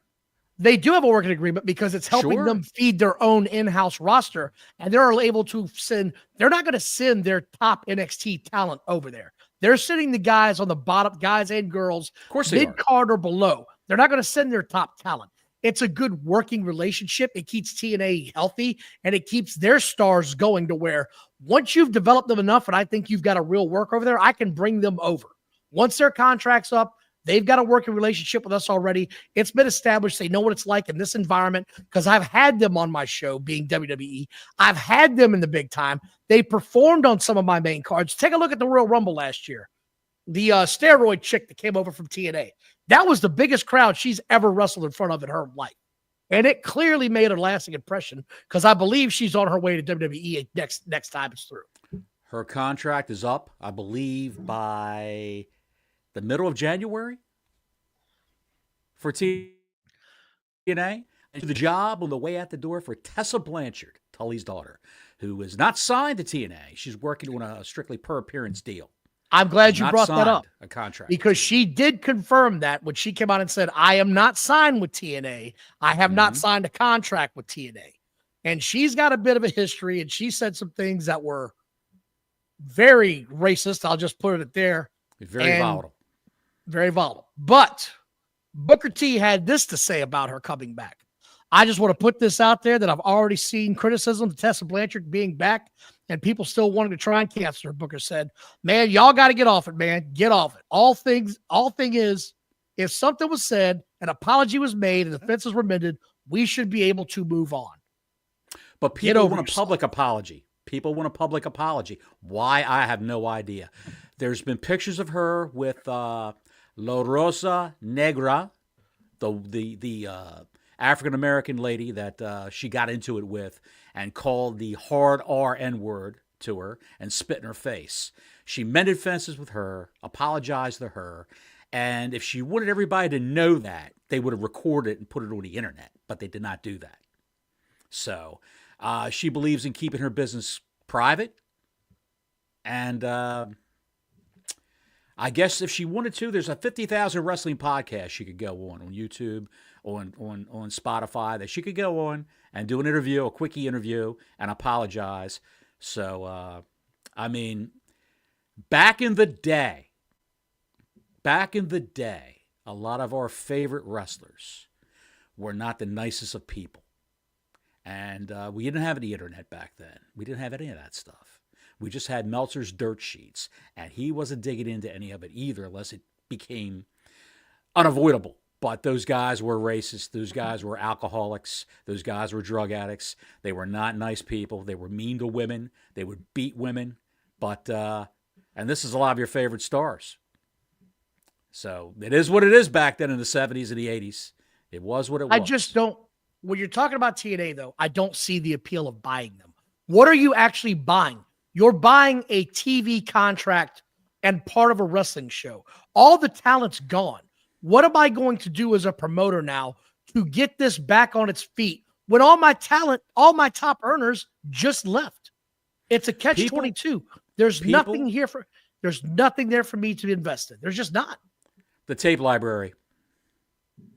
They do have a working agreement because it's helping them feed their own in-house roster, and they're able to send. They're not going to send their top NXT talent over there. They're sending the guys on the bottom, guys and girls, of course, mid-card or below. They're not going to send their top talent. It's a good working relationship. It keeps TNA healthy, and it keeps their stars going to where once you've developed them enough, and I think you've got a real work over there, I can bring them over. Once their contract's up, they've got a working relationship with us already. It's been established. They know what it's like in this environment because I've had them on my show being WWE. I've had them in the big time. They performed on some of my main cards. Take a look at the Royal Rumble last year. The steroid chick that came over from TNA. That was the biggest crowd she's ever wrestled in front of in her life. And it clearly made a lasting impression because I believe she's on her way to WWE next time it's through. Her contract is up, I believe, by the middle of January for TNA. And the job on the way out the door for Tessa Blanchard, Tully's daughter, who is not signed to TNA. She's working on a strictly per appearance deal. I'm glad you brought that up. A contract. Because she did confirm that when she came out and said, I am not signed with TNA. I have not signed a contract with TNA. And she's got a bit of a history, and she said some things that were very racist. I'll just put it there. Very volatile. Very volatile. But Booker T had this to say about her coming back. I just want to put this out there that I've already seen criticism of Tessa Blanchard being back and people still wanting to try and cancel her. Booker said, man, y'all got to get off it, man. Get off it. All thing is, if something was said, an apology was made, and the fences were mended, we should be able to move on. But people want a public apology. People want a public apology. Why? I have no idea. There's been pictures of her with La Rosa Negra, the African-American lady that she got into it with and called the hard R-N word to her and spit in her face. She mended fences with her, apologized to her, and if she wanted everybody to know that, they would have recorded it and put it on the internet, but they did not do that. So she believes in keeping her business private. And I guess if she wanted to, there's a 50,000 wrestling podcast she could go on YouTube, on Spotify, that she could go on and do an interview, a quickie interview, and apologize. So, I mean, back in the day, a lot of our favorite wrestlers were not the nicest of people. And we didn't have any internet back then. We didn't have any of that stuff. We just had Meltzer's dirt sheets, and he wasn't digging into any of it either unless it became unavoidable. But those guys were racist. Those guys were alcoholics. Those guys were drug addicts. They were not nice people. They were mean to women. They would beat women. But, and this is a lot of your favorite stars. So it is what it is back then in the 70s and the 80s. It was what it was. I just don't, when you're talking about TNA, though, I don't see the appeal of buying them. What are you actually buying? You're buying a TV contract and part of a wrestling show. All the talent's gone. What am I going to do as a promoter now to get this back on its feet when all my talent, all my top earners just left? It's a catch-22. There's nothing there for me to invest in. There's just not. The tape library.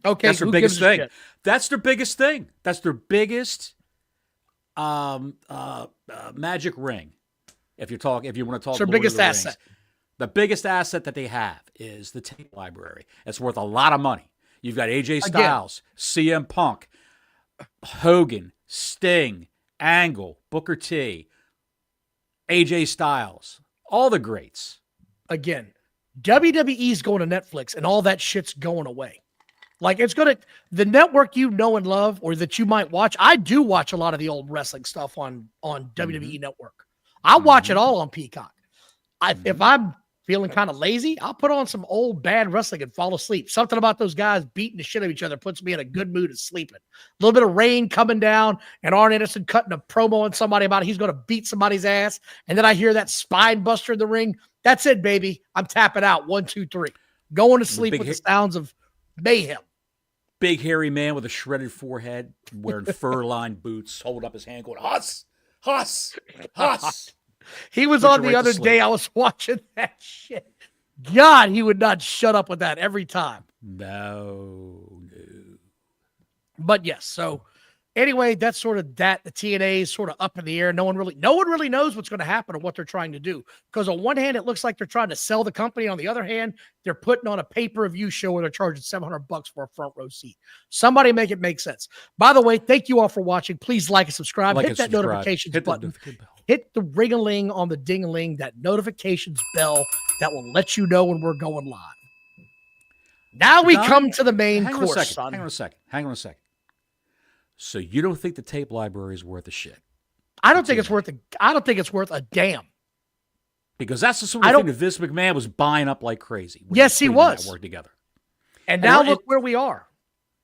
Okay. That's their biggest thing. That's their biggest thing. That's their biggest magic ring. If you want to talk, it's their biggest asset. The biggest asset that they have is the tape library. It's worth a lot of money. You've got AJ Styles, CM Punk, Hogan, Sting, Angle, Booker T, AJ Styles, all the greats. Again, WWE's going to Netflix and all that shit's going away. Like, it's going to, the network you know and love, or that you might watch. I do watch a lot of the old wrestling stuff on WWE Network. I watch it all on Peacock. If I'm feeling kind of lazy, I'll put on some old bad wrestling and fall asleep. Something about those guys beating the shit out of each other puts me in a good mood of sleeping. A little bit of rain coming down and Arn Anderson cutting a promo on somebody about he's going to beat somebody's ass. And then I hear that spine buster in the ring. That's it, baby. I'm tapping out. 1, 2, 3. Going to sleep with the sounds of mayhem. Big hairy man with a shredded forehead, wearing fur-lined boots, holding up his hand, going, "Huss, huss, huss." He was on the other day. I was watching that shit. God, he would not shut up with that every time. No. But yes, so anyway, that's sort of that. The TNA is sort of up in the air. No one really knows what's going to happen or what they're trying to do. Because on one hand, it looks like they're trying to sell the company. On the other hand, they're putting on a pay-per-view show where they're charging $700 for a front row seat. Somebody make it make sense. By the way, thank you all for watching. Please like and subscribe. Hit that notifications button. Hit the ring-a-ling on the ding-a-ling, that notifications bell that will let you know when we're going live. Now we come to the main course, son. Hang on a second. So you don't think the tape library is worth a shit? I don't think it's worth a damn. Because that's the sort of thing that Vince McMahon was buying up like crazy. Yes, he was. Work together. And now look where we are.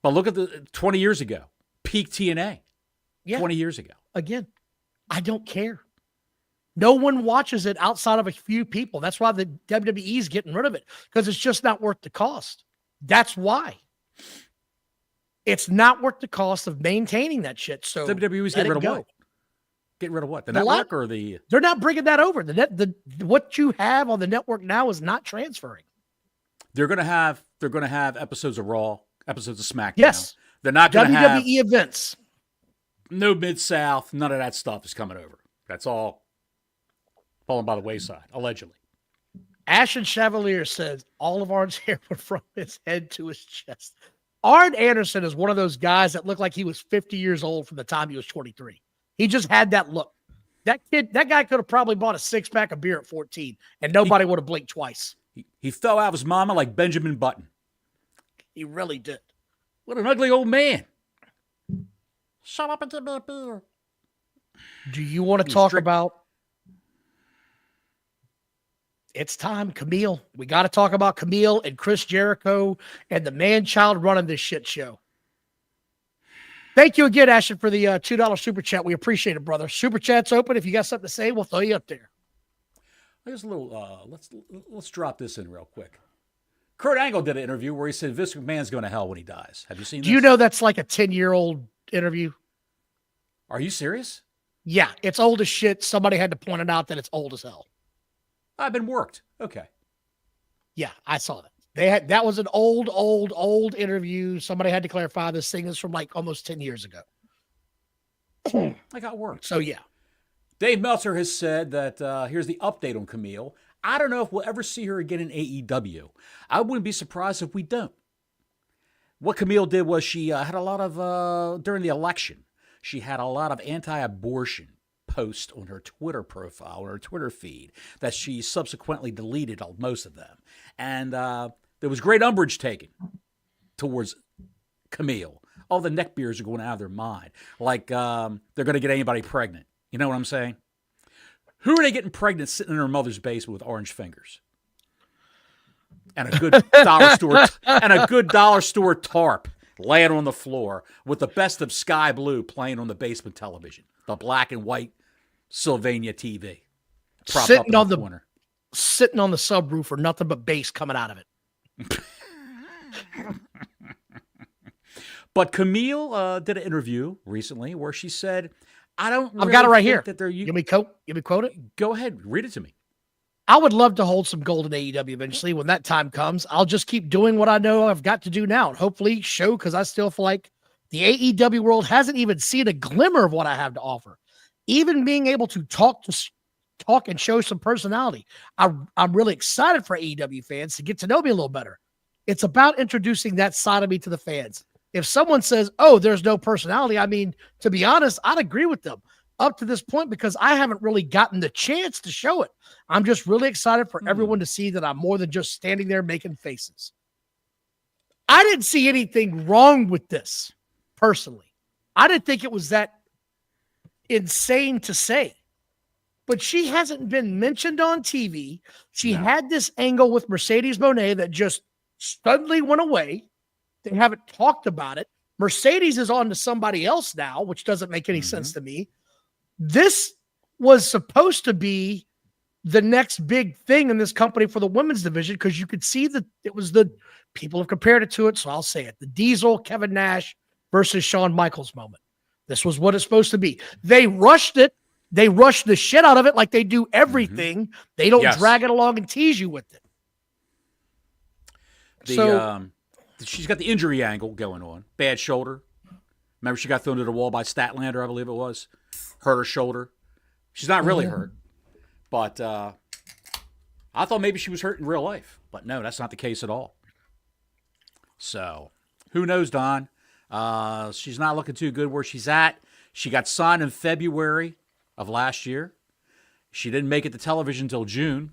But look at the 20 years ago, peak TNA. Yeah. 20 years ago. Again, I don't care. No one watches it outside of a few people. That's why the WWE is getting rid of it, because it's just not worth the cost. That's why. It's not worth the cost of maintaining that shit. So WWE's getting rid of what? Get rid of what? The network or the? They're not bringing that over. What you have on the network now is not transferring. They're going to have episodes of Raw, episodes of SmackDown. Yes, they're not going to have WWE events. No Mid-South. None of that stuff is coming over. That's all falling by the wayside, allegedly. Ashton Chevalier says all of Arn's hair went from his head to his chest. Arn Anderson is one of those guys that looked like he was 50 years old from the time he was 23. He just had that look. That guy could have probably bought a 6-pack of beer at 14, and nobody would have blinked twice. He fell out of his mama like Benjamin Button. He really did. What an ugly old man. Shut up and give me a beer. Do you want to talk about... It's time, Camille. We got to talk about Camille and Chris Jericho and the man-child running this shit show. Thank you again, Ashton, for the $2 super chat. We appreciate it, brother. Super chat's open. If you got something to say, we'll throw you up there. There's a little. Let's drop this in real quick. Kurt Angle did an interview where he said Vince McMahon's going to hell when he dies. Have you seen this? Do you know that's like a 10-year-old interview? Are you serious? Yeah, it's old as shit. Somebody had to point it out that it's old as hell. I've been worked. Okay. Yeah, I saw that. That was an old interview. Somebody had to clarify this thing is from like almost 10 years ago. I got worked. So yeah. Dave Meltzer has said that here's the update on Camille. I don't know if we'll ever see her again in AEW. I wouldn't be surprised if we don't. What Camille did was she had a lot of, during the election, she had a lot of anti-abortion posts on her Twitter profile, or her Twitter feed, that she subsequently deleted most of them. And there was great umbrage taken towards Camille. All the neckbeards are going out of their mind. Like they're going to get anybody pregnant. You know what I'm saying? Who are they getting pregnant sitting in her mother's basement with orange fingers? And a good dollar store tarp laying on the floor with the best of Sky Blue playing on the basement television. The black and white Sylvania TV. Sitting on the subwoofer, nothing but bass coming out of it. But Camille did an interview recently where she said, I've got it right here. Give me quote it. Go ahead. Read it to me. I would love to hold some gold in AEW eventually. When that time comes, I'll just keep doing what I know I've got to do now and hopefully show, because I still feel like the AEW world hasn't even seen a glimmer of what I have to offer. Even being able to talk and show some personality. I'm really excited for AEW fans to get to know me a little better. It's about introducing that side of me to the fans. If someone says, oh, there's no personality, I mean, to be honest, I'd agree with them up to this point because I haven't really gotten the chance to show it. I'm just really excited for everyone to see that I'm more than just standing there making faces. I didn't see anything wrong with this, personally. I didn't think it was that insane to say. But she hasn't been mentioned on TV. She had this angle with Mercedes Moné that just suddenly went away. They haven't talked about it. Mercedes is on to somebody else now, which doesn't make any sense to me. This was supposed to be the next big thing in this company for the women's division, because you could see that it was people have compared it to it, so I'll say it. The Diesel, Kevin Nash versus Shawn Michaels moment. This was what it's supposed to be. They rushed it. They rushed the shit out of it like they do everything. They don't drag it along and tease you with it. She's got the injury angle going on. Bad shoulder. Remember, she got thrown to the wall by Statlander, I believe it was. Hurt her shoulder. She's not really hurt. But I thought maybe she was hurt in real life. But no, that's not the case at all. So, who knows, Don? She's not looking too good where she's at. She got signed in February of last year. She didn't make it to television until June.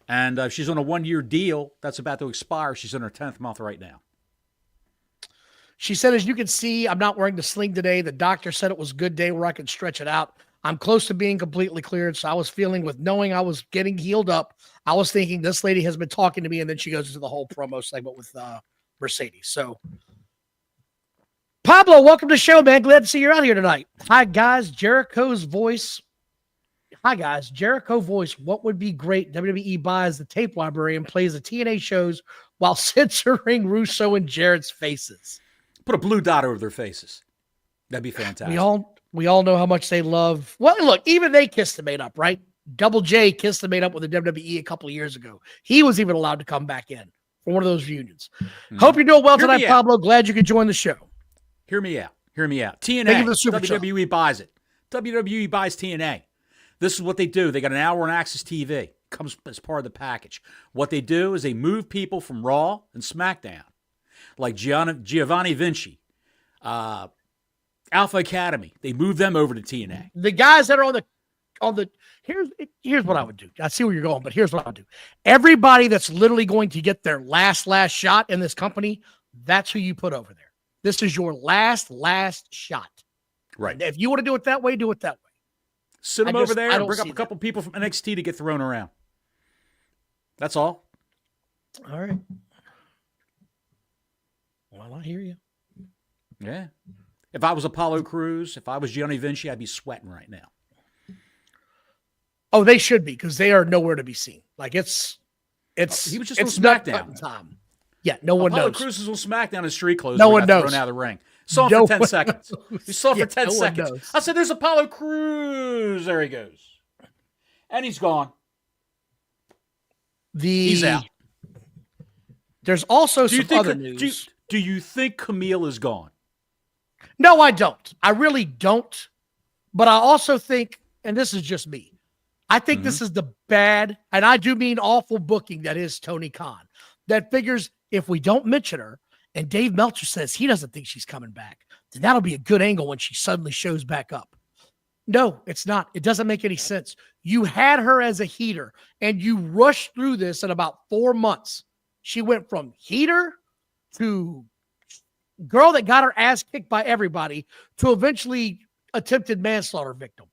And she's on a 1-year deal that's about to expire. She's in her 10th month right now. She said, as you can see, I'm not wearing the sling today. The doctor said it was a good day where I could stretch it out. I'm close to being completely cleared. So I was feeling, with knowing I was getting healed up, I was thinking this lady has been talking to me. And then she goes into the whole promo segment with Mercedes. So Pablo, welcome to the show, man. Glad to see you're out here tonight. Hi, guys. Jericho Voice. What would be great? WWE buys the tape library and plays the TNA shows while censoring Russo and Jarrett's faces. Put a blue dot over their faces. That'd be fantastic. We all know how much they love. Well, look, even they kissed and made up, right? Double J kissed and made up with the WWE a couple of years ago. He was even allowed to come back in for one of those reunions. Hope you're doing well tonight, Pablo. Glad you could join the show. Hear me out. TNA, WWE buys it. WWE buys TNA. This is what they do. They got an hour on Access TV. Comes as part of the package. What they do is they move people from Raw and SmackDown, like Giovanni Vinci, Alpha Academy. They move them over to TNA. The guys that are on the here's what I would do. I see where you're going, but here's what I would do. Everybody that's literally going to get their last shot in this company, that's who you put over there. This is your last shot. Right. And if you want to do it that way, do it that way. Sit them over there and bring up a couple people from NXT to get thrown around. That's all. All right. Well, I hear you. Yeah. If I was Apollo Crews, if I was Gianni Vinci, I'd be sweating right now. Oh, they should be, because they are nowhere to be seen. Like he was just on SmackDown. Yeah, no one knows. Apollo Crews is on SmackDown in street clothes. No one knows. Thrown out of the ring. Saw him for 10 seconds. You saw him for 10 no seconds. I said, there's Apollo Crews. There he goes. And he's gone. He's out. There's also some other news. Do you think Camille is gone? No, I don't. I really don't. But I also think, and this is just me, I think this is the bad, and I do mean awful booking that is Tony Khan. That figures if we don't mention her, and Dave Meltzer says he doesn't think she's coming back, then that'll be a good angle when she suddenly shows back up. No, it's not. It doesn't make any sense. You had her as a heater, and you rushed through this in about 4 months. She went from heater to girl that got her ass kicked by everybody to eventually attempted manslaughter victim.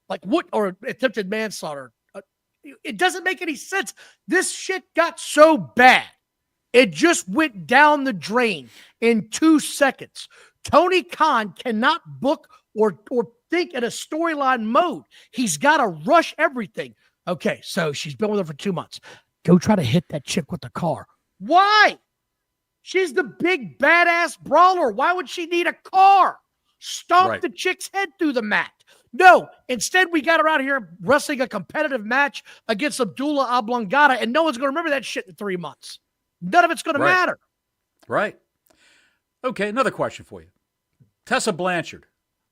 Like what? Or attempted manslaughter. It doesn't make any sense. This shit got so bad. It just went down the drain in 2 seconds. Tony Khan cannot book or think in a storyline mode. He's got to rush everything. Okay, so she's been with her for 2 months. Go try to hit that chick with the car. Why? She's the big badass brawler. Why would she need a car? Stomp the chick's head through the mat. No, instead we got her out here wrestling a competitive match against Abdullah Oblongata, and no one's going to remember that shit in 3 months. None of it's going to matter. Right. Okay, another question for you. Tessa Blanchard,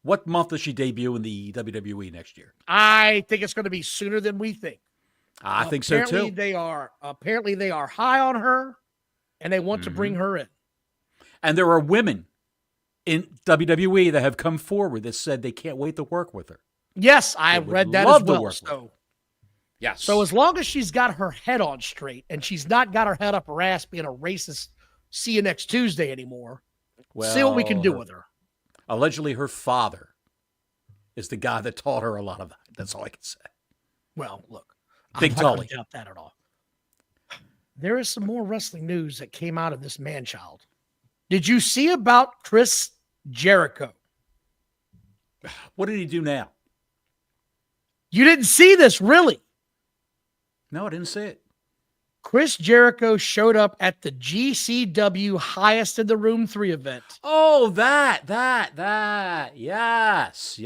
what month does she debut in the WWE next year? I think it's going to be sooner than we think. I think so too. Apparently they are high on her, and they want to bring her in. And there are women in WWE that have come forward that said they can't wait to work with her. Yes, I read that as well. So, yes. So as long as she's got her head on straight and she's not got her head up her ass being a racist, see you next Tuesday anymore, see what we can do with her. Allegedly, her father is the guy that taught her a lot of that. That's all I can say. Well, look, Big I'm not going Tully. to doubt that at all. There is some more wrestling news that came out of this man-child. Did you see about Chris Jericho? What did he do now? You didn't see this, really? No, I didn't see it. Chris Jericho showed up at the GCW Highest in the Room 3 event. Oh, that. Yes.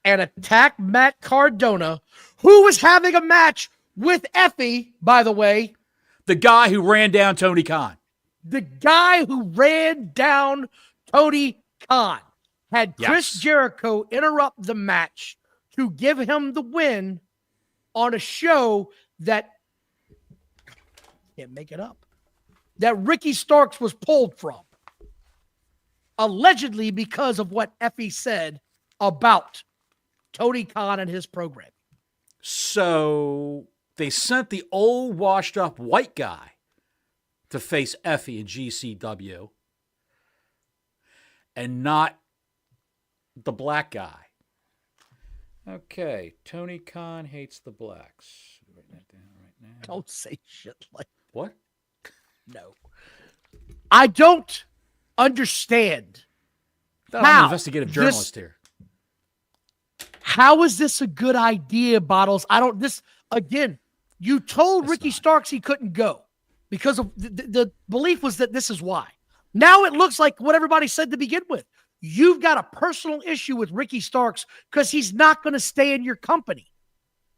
And attacked Matt Cardona, who was having a match with Effie, by the way. The guy who ran down Tony Khan. The guy who ran down Tony Khan had Chris Jericho interrupt the match to give him the win on a show that, can't make it up, that Ricky Starks was pulled from. Allegedly because of what Effie said about Tony Khan and his program. So they sent the old washed up white guy to face Effie in GCW and not the black guy. Okay, Tony Khan hates the blacks. Write that down right now. Don't say shit like what? No. I don't understand. I'm an investigative journalist here. How is this a good idea, Bottles? Again, you told Ricky Starks he couldn't go because of the belief was that this is why. Now it looks like what everybody said to begin with. You've got a personal issue with Ricky Starks because he's not going to stay in your company.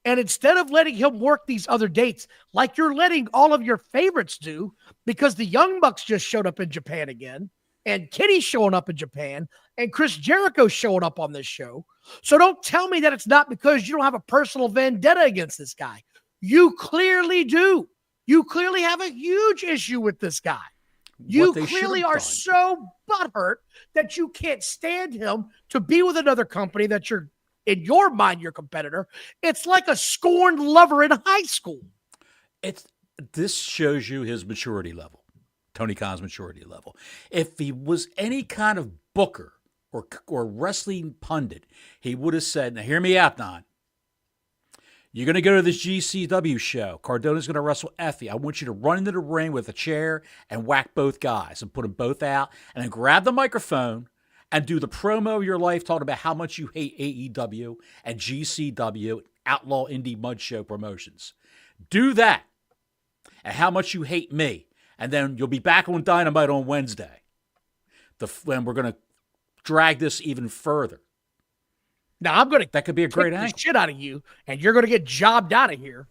And instead of letting him work these other dates, like you're letting all of your favorites do, because the Young Bucks just showed up in Japan again, and Kenny's showing up in Japan, and Chris Jericho's showing up on this show. So don't tell me that it's not because you don't have a personal vendetta against this guy. You clearly do. You clearly have a huge issue with this guy. You clearly are so butthurt that you can't stand him to be with another company that you're, in your mind, your competitor. It's like a scorned lover in high school. This shows you his maturity level, Tony Khan's maturity level. If he was any kind of booker or wrestling pundit, he would have said, now hear me out, Don. You're going to go to this GCW show. Cardona's going to wrestle Effie. I want you to run into the ring with a chair and whack both guys and put them both out and then grab the microphone and do the promo of your life talking about how much you hate AEW and GCW, Outlaw Indie Mud Show promotions. Do that and how much you hate me. And then you'll be back on Dynamite on Wednesday. when we're going to drag this even further. Now I'm going to that could be a great angle. Shit out of you, and you're going to get jobbed out of here.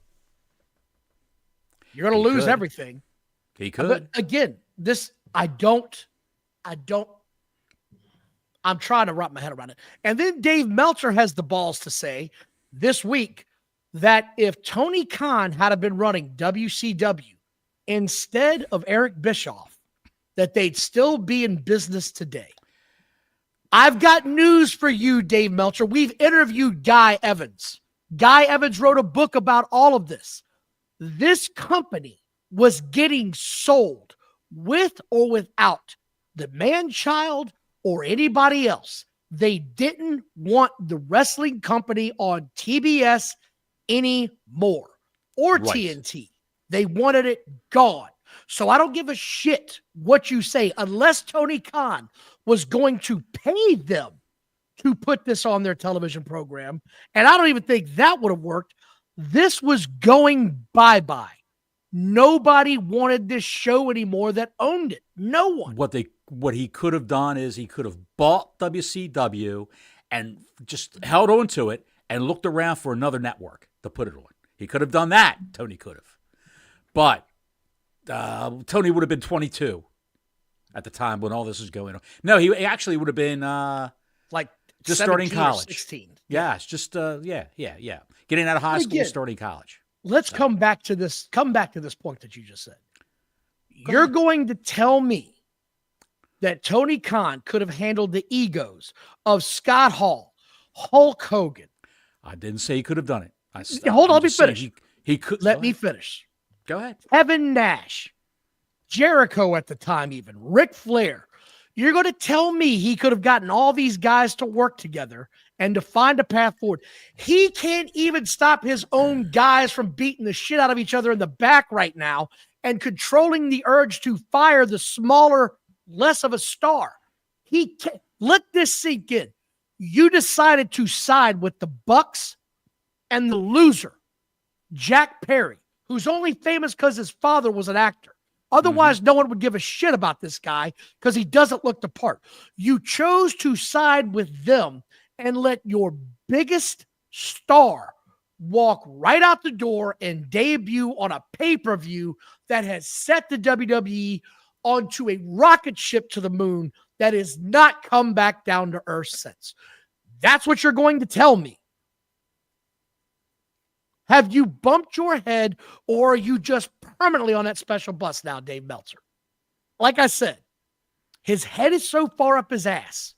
You're going to lose everything. He could. But again, I'm trying to wrap my head around it. And then Dave Meltzer has the balls to say this week that if Tony Khan had been running WCW instead of Eric Bischoff, that they'd still be in business today. I've got news for you, Dave Meltzer. We've interviewed Guy Evans. Guy Evans wrote a book about all of this. This company was getting sold with or without the man-child or anybody else. They didn't want the wrestling company on TBS anymore or TNT. They wanted it gone. So I don't give a shit what you say unless Tony Khan was going to pay them to put this on their television program. And I don't even think that would have worked. This was going bye-bye. Nobody wanted this show anymore that owned it. No one. What he could have done is he could have bought WCW and just held on to it and looked around for another network to put it on. He could have done that. Tony could have. But Tony would have been 22 at the time when all this was going on. No, he actually would have been like just starting college. 16. Yeah, it's just yeah. Getting out of high school, starting college. Let's come back to this point that you just said. You're going to tell me that Tony Khan could have handled the egos of Scott Hall, Hulk Hogan. I didn't say he could have done it. Hold on, let me finish. He could. Let me finish. Go ahead. Kevin Nash, Jericho at the time even, Ric Flair. You're going to tell me he could have gotten all these guys to work together and to find a path forward. He can't even stop his own guys from beating the shit out of each other in the back right now and controlling the urge to fire the smaller, less of a star. He can't. Let this sink in. You decided to side with the Bucks and the loser, Jack Perry, who's only famous because his father was an actor. Otherwise, no one would give a shit about this guy because he doesn't look the part. You chose to side with them and let your biggest star walk right out the door and debut on a pay-per-view that has set the WWE onto a rocket ship to the moon that has not come back down to earth since. That's what you're going to tell me. Have you bumped your head, or are you just permanently on that special bus now, Dave Meltzer? Like I said, his head is so far up his ass.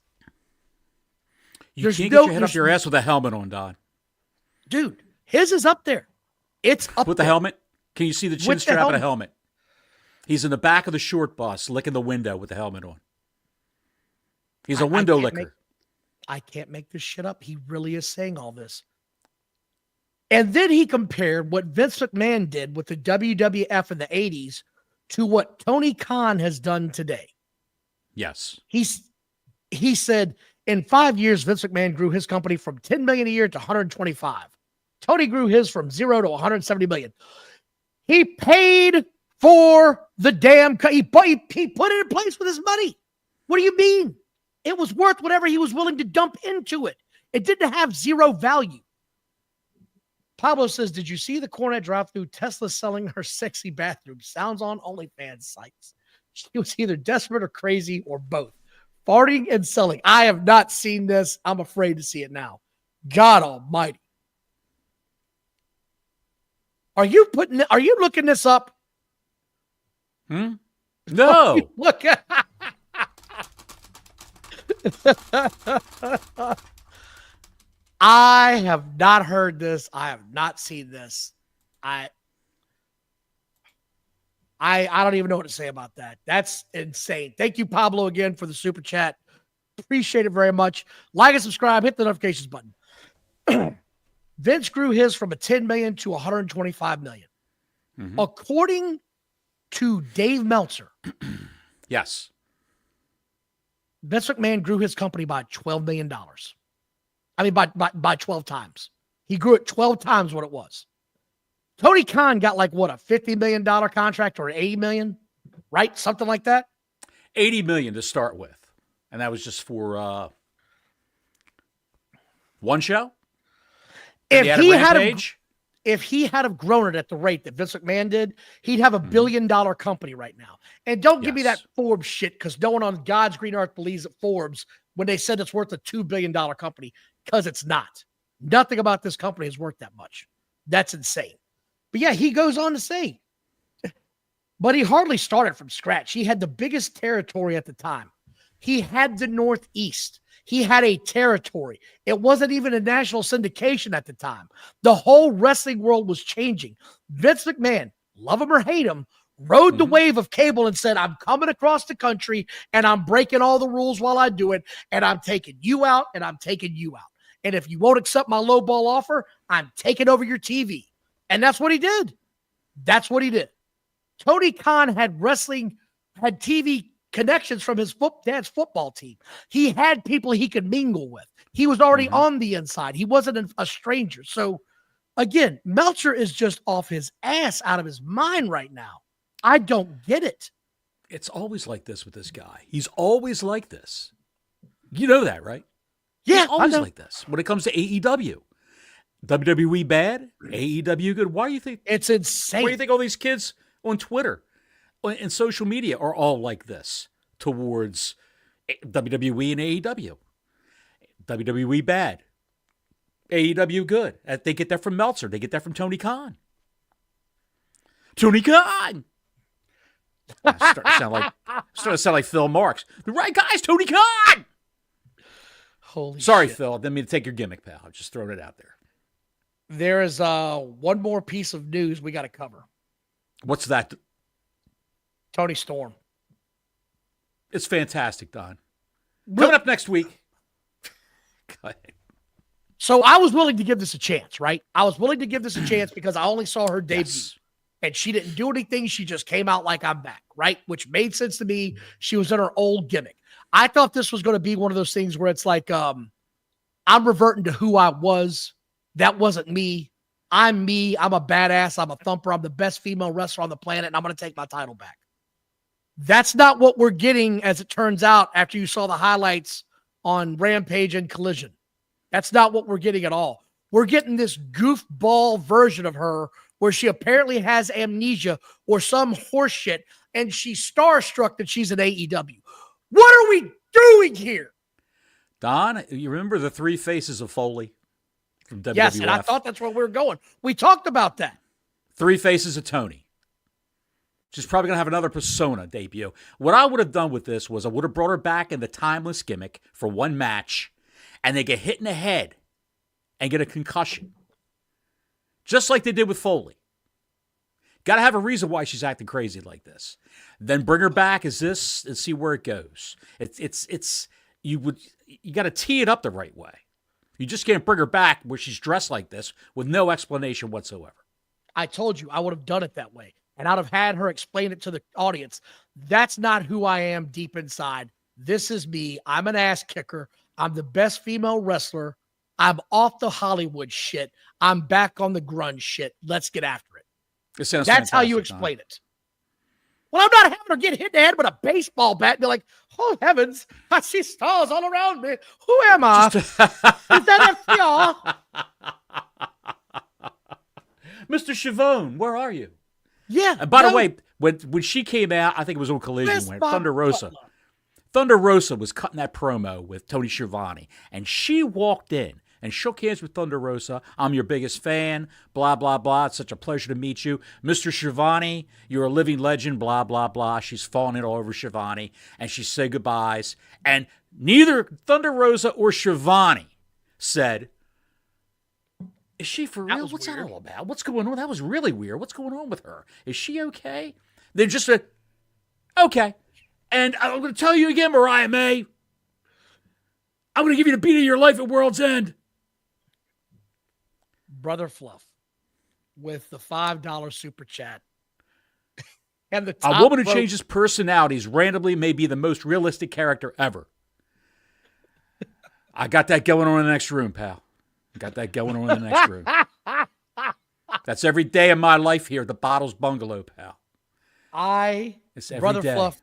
You can't get your head up your ass with a helmet on, Don. Dude, his is up there. It's up with the helmet? Can you see the chin strap and a helmet? He's in the back of the short bus, licking the window with the helmet on. He's a window licker. I can't make this shit up. He really is saying all this. And then he compared what Vince McMahon did with the WWF in the 80s to what Tony Khan has done today. Yes. He said, in 5 years, Vince McMahon grew his company from $10 million a year to 125. Tony grew his from 0 to 170 million. He paid for the damn, he put it in place with his money. What do you mean? It was worth whatever he was willing to dump into it. It didn't have zero value. Pablo says, did you see the Cornet drive-through? Tesla selling her sexy bathroom. Sounds on OnlyFans sites. She was either desperate or crazy or both. Farting and selling. I have not seen this. I'm afraid to see it now. God almighty. Are you looking this up? No. Look. I have not heard this. I have not seen this. I don't even know what to say about that. That's insane. Thank you, Pablo, again for the super chat. Appreciate it very much. Like and subscribe. Hit the notifications button. Vince grew his from a 10 million to 125 million. Mm-hmm. According to Dave Meltzer. Yes. Vince McMahon grew his company by $12 million. I mean, by 12 times. He grew it 12 times what it was. Tony Khan got like, what, a $50 million contract or $80 million, right? Something like that? $80 million to start with. And that was just for one show? If he had have grown it at the rate that Vince McMahon did, he'd have $1 billion company right now. And don't give me that Forbes shit, because no one on God's green earth believes that Forbes when they said it's worth a $2 billion company, because it's not. Nothing about this company is worth that much. That's insane. But yeah, he goes on to say, but he hardly started from scratch. He had the biggest territory at the time. He had the Northeast. He had a territory. It wasn't even a national syndication at the time. The whole wrestling world was changing. Vince McMahon, love him or hate him, rode the wave of cable and said, I'm coming across the country and I'm breaking all the rules while I do it. And I'm taking you out and I'm taking you out. And if you won't accept my low ball offer, I'm taking over your TV. And that's what he did. That's what he did. Tony Khan had TV connections from his dad's football team. He had people he could mingle with. He was already on the inside. He wasn't a stranger. So again, Meltzer is just off his ass out of his mind right now. I don't get it. It's always like this with this guy. He's always like this. You know that, right? Yeah, he's always like this when it comes to AEW. WWE bad, AEW good. Why do you think it's insane? Why do you think all these kids on Twitter and social media are all like this towards WWE and AEW? WWE bad, AEW good. They get that from Meltzer. They get that from Tony Khan. Tony Khan. Starting to sound like Phil Marks. The right guy's Tony Khan. Holy Sorry, shit. Phil. I didn't mean to take your gimmick, pal. I'm just throwing it out there. There is one more piece of news we got to cover. What's that? Tony Storm. It's fantastic, Don. Coming up next week. Go ahead. So I was willing to give this a chance, right? I was willing to give this a chance because I only saw her debut. Yes. And she didn't do anything. She just came out like I'm back, right? Which made sense to me. She was in her old gimmick. I thought this was going to be one of those things where it's like, I'm reverting to who I was. That wasn't me. I'm me. I'm a badass. I'm a thumper. I'm the best female wrestler on the planet, and I'm going to take my title back. That's not what we're getting, as it turns out, after you saw the highlights on Rampage and Collision. That's not what we're getting at all. We're getting this goofball version of her where she apparently has amnesia or some horse shit, and she's starstruck that she's an AEW. What are we doing here? Don, you remember the three faces of Foley from WWF? Yes, and I thought that's where we were going. We talked about that. Three faces of Tony. She's probably going to have another persona debut. What I would have done with this was I would have brought her back in the timeless gimmick for one match, and they get hit in the head and get a concussion. Just like they did with Foley. Got to have a reason why she's acting crazy like this. Then bring her back as this and see where it goes. You got to tee it up the right way. You just can't bring her back where she's dressed like this with no explanation whatsoever. I told you I would have done it that way. And I'd have had her explain it to the audience. That's not who I am deep inside. This is me. I'm an ass kicker. I'm the best female wrestler. I'm off the Hollywood shit. I'm back on the grunge shit. Let's get after it. That's how you explain it. Well, I'm not having her get hit in the head with a baseball bat and be like, oh, heavens, I see stars all around me. Who am I? Is that FTR? Mr. Chavone, where are you? Yeah. And by the way, when she came out, I think it was on Collision, when Thunder Rosa. Thunder Rosa was cutting that promo with Tony Schiavone, and she walked in and shook hands with Thunder Rosa. I'm your biggest fan, blah, blah, blah. It's such a pleasure to meet you. Mr. Schiavone, you're a living legend, blah, blah, blah. She's falling in all over Schiavone, and she said goodbyes. And neither Thunder Rosa or Schiavone said, is she for real? What's that all about? What's going on? That was really weird. What's going on with her? Is she okay? They just said, okay. And I'm going to tell you again, Mariah May, I'm going to give you the beat of your life at World's End. Brother Fluff with the $5 super chat. And the a woman who changes personalities randomly may be the most realistic character ever. I got that going on in the next room, pal. Got that going on in the next room. That's every day of my life here at the Bottles Bungalow, pal. Brother Fluff,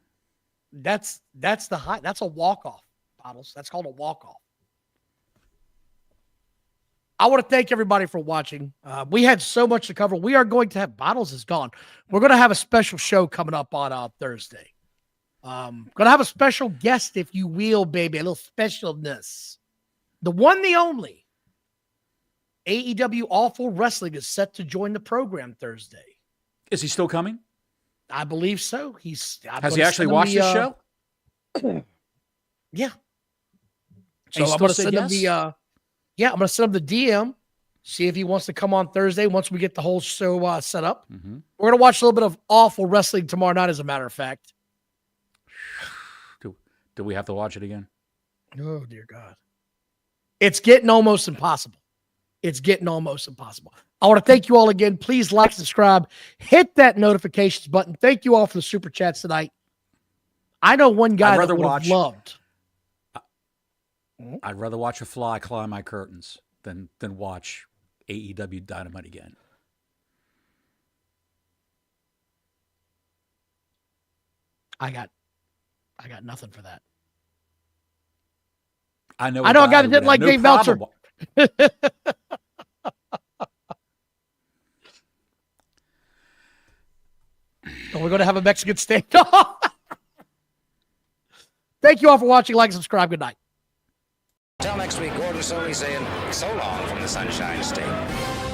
that's the high. That's a walk-off. Bottles. That's called a walk-off. I want to thank everybody for watching. We had so much to cover. We are going to have Bottles is gone. We're going to have a special show coming up on Thursday. Going to have a special guest, if you will, baby. A little specialness. The one, the only. AEW Awful Wrestling is set to join the program Thursday. Is he still coming? I believe so. Has he actually watched the show? Yeah. So I'm going to send him the I'm going to send him the DM, see if he wants to come on Thursday once we get the whole show set up. Mm-hmm. We're going to watch a little bit of Awful Wrestling tomorrow night, as a matter of fact. Do we have to watch it again? Oh, dear God. It's getting almost impossible. I want to thank you all again. Please like, subscribe, hit that notifications button. Thank you all for the super chats tonight. I know one guy that would have loved. I'd rather watch a fly climb my curtains than watch AEW Dynamite again. I got nothing for that. I know a guy that didn't like Dave Meltzer. We're going to have a Mexican standoff. Thank you all for watching. Like and subscribe. Good night. Until next week, Gordon Soley saying so long from the Sunshine State.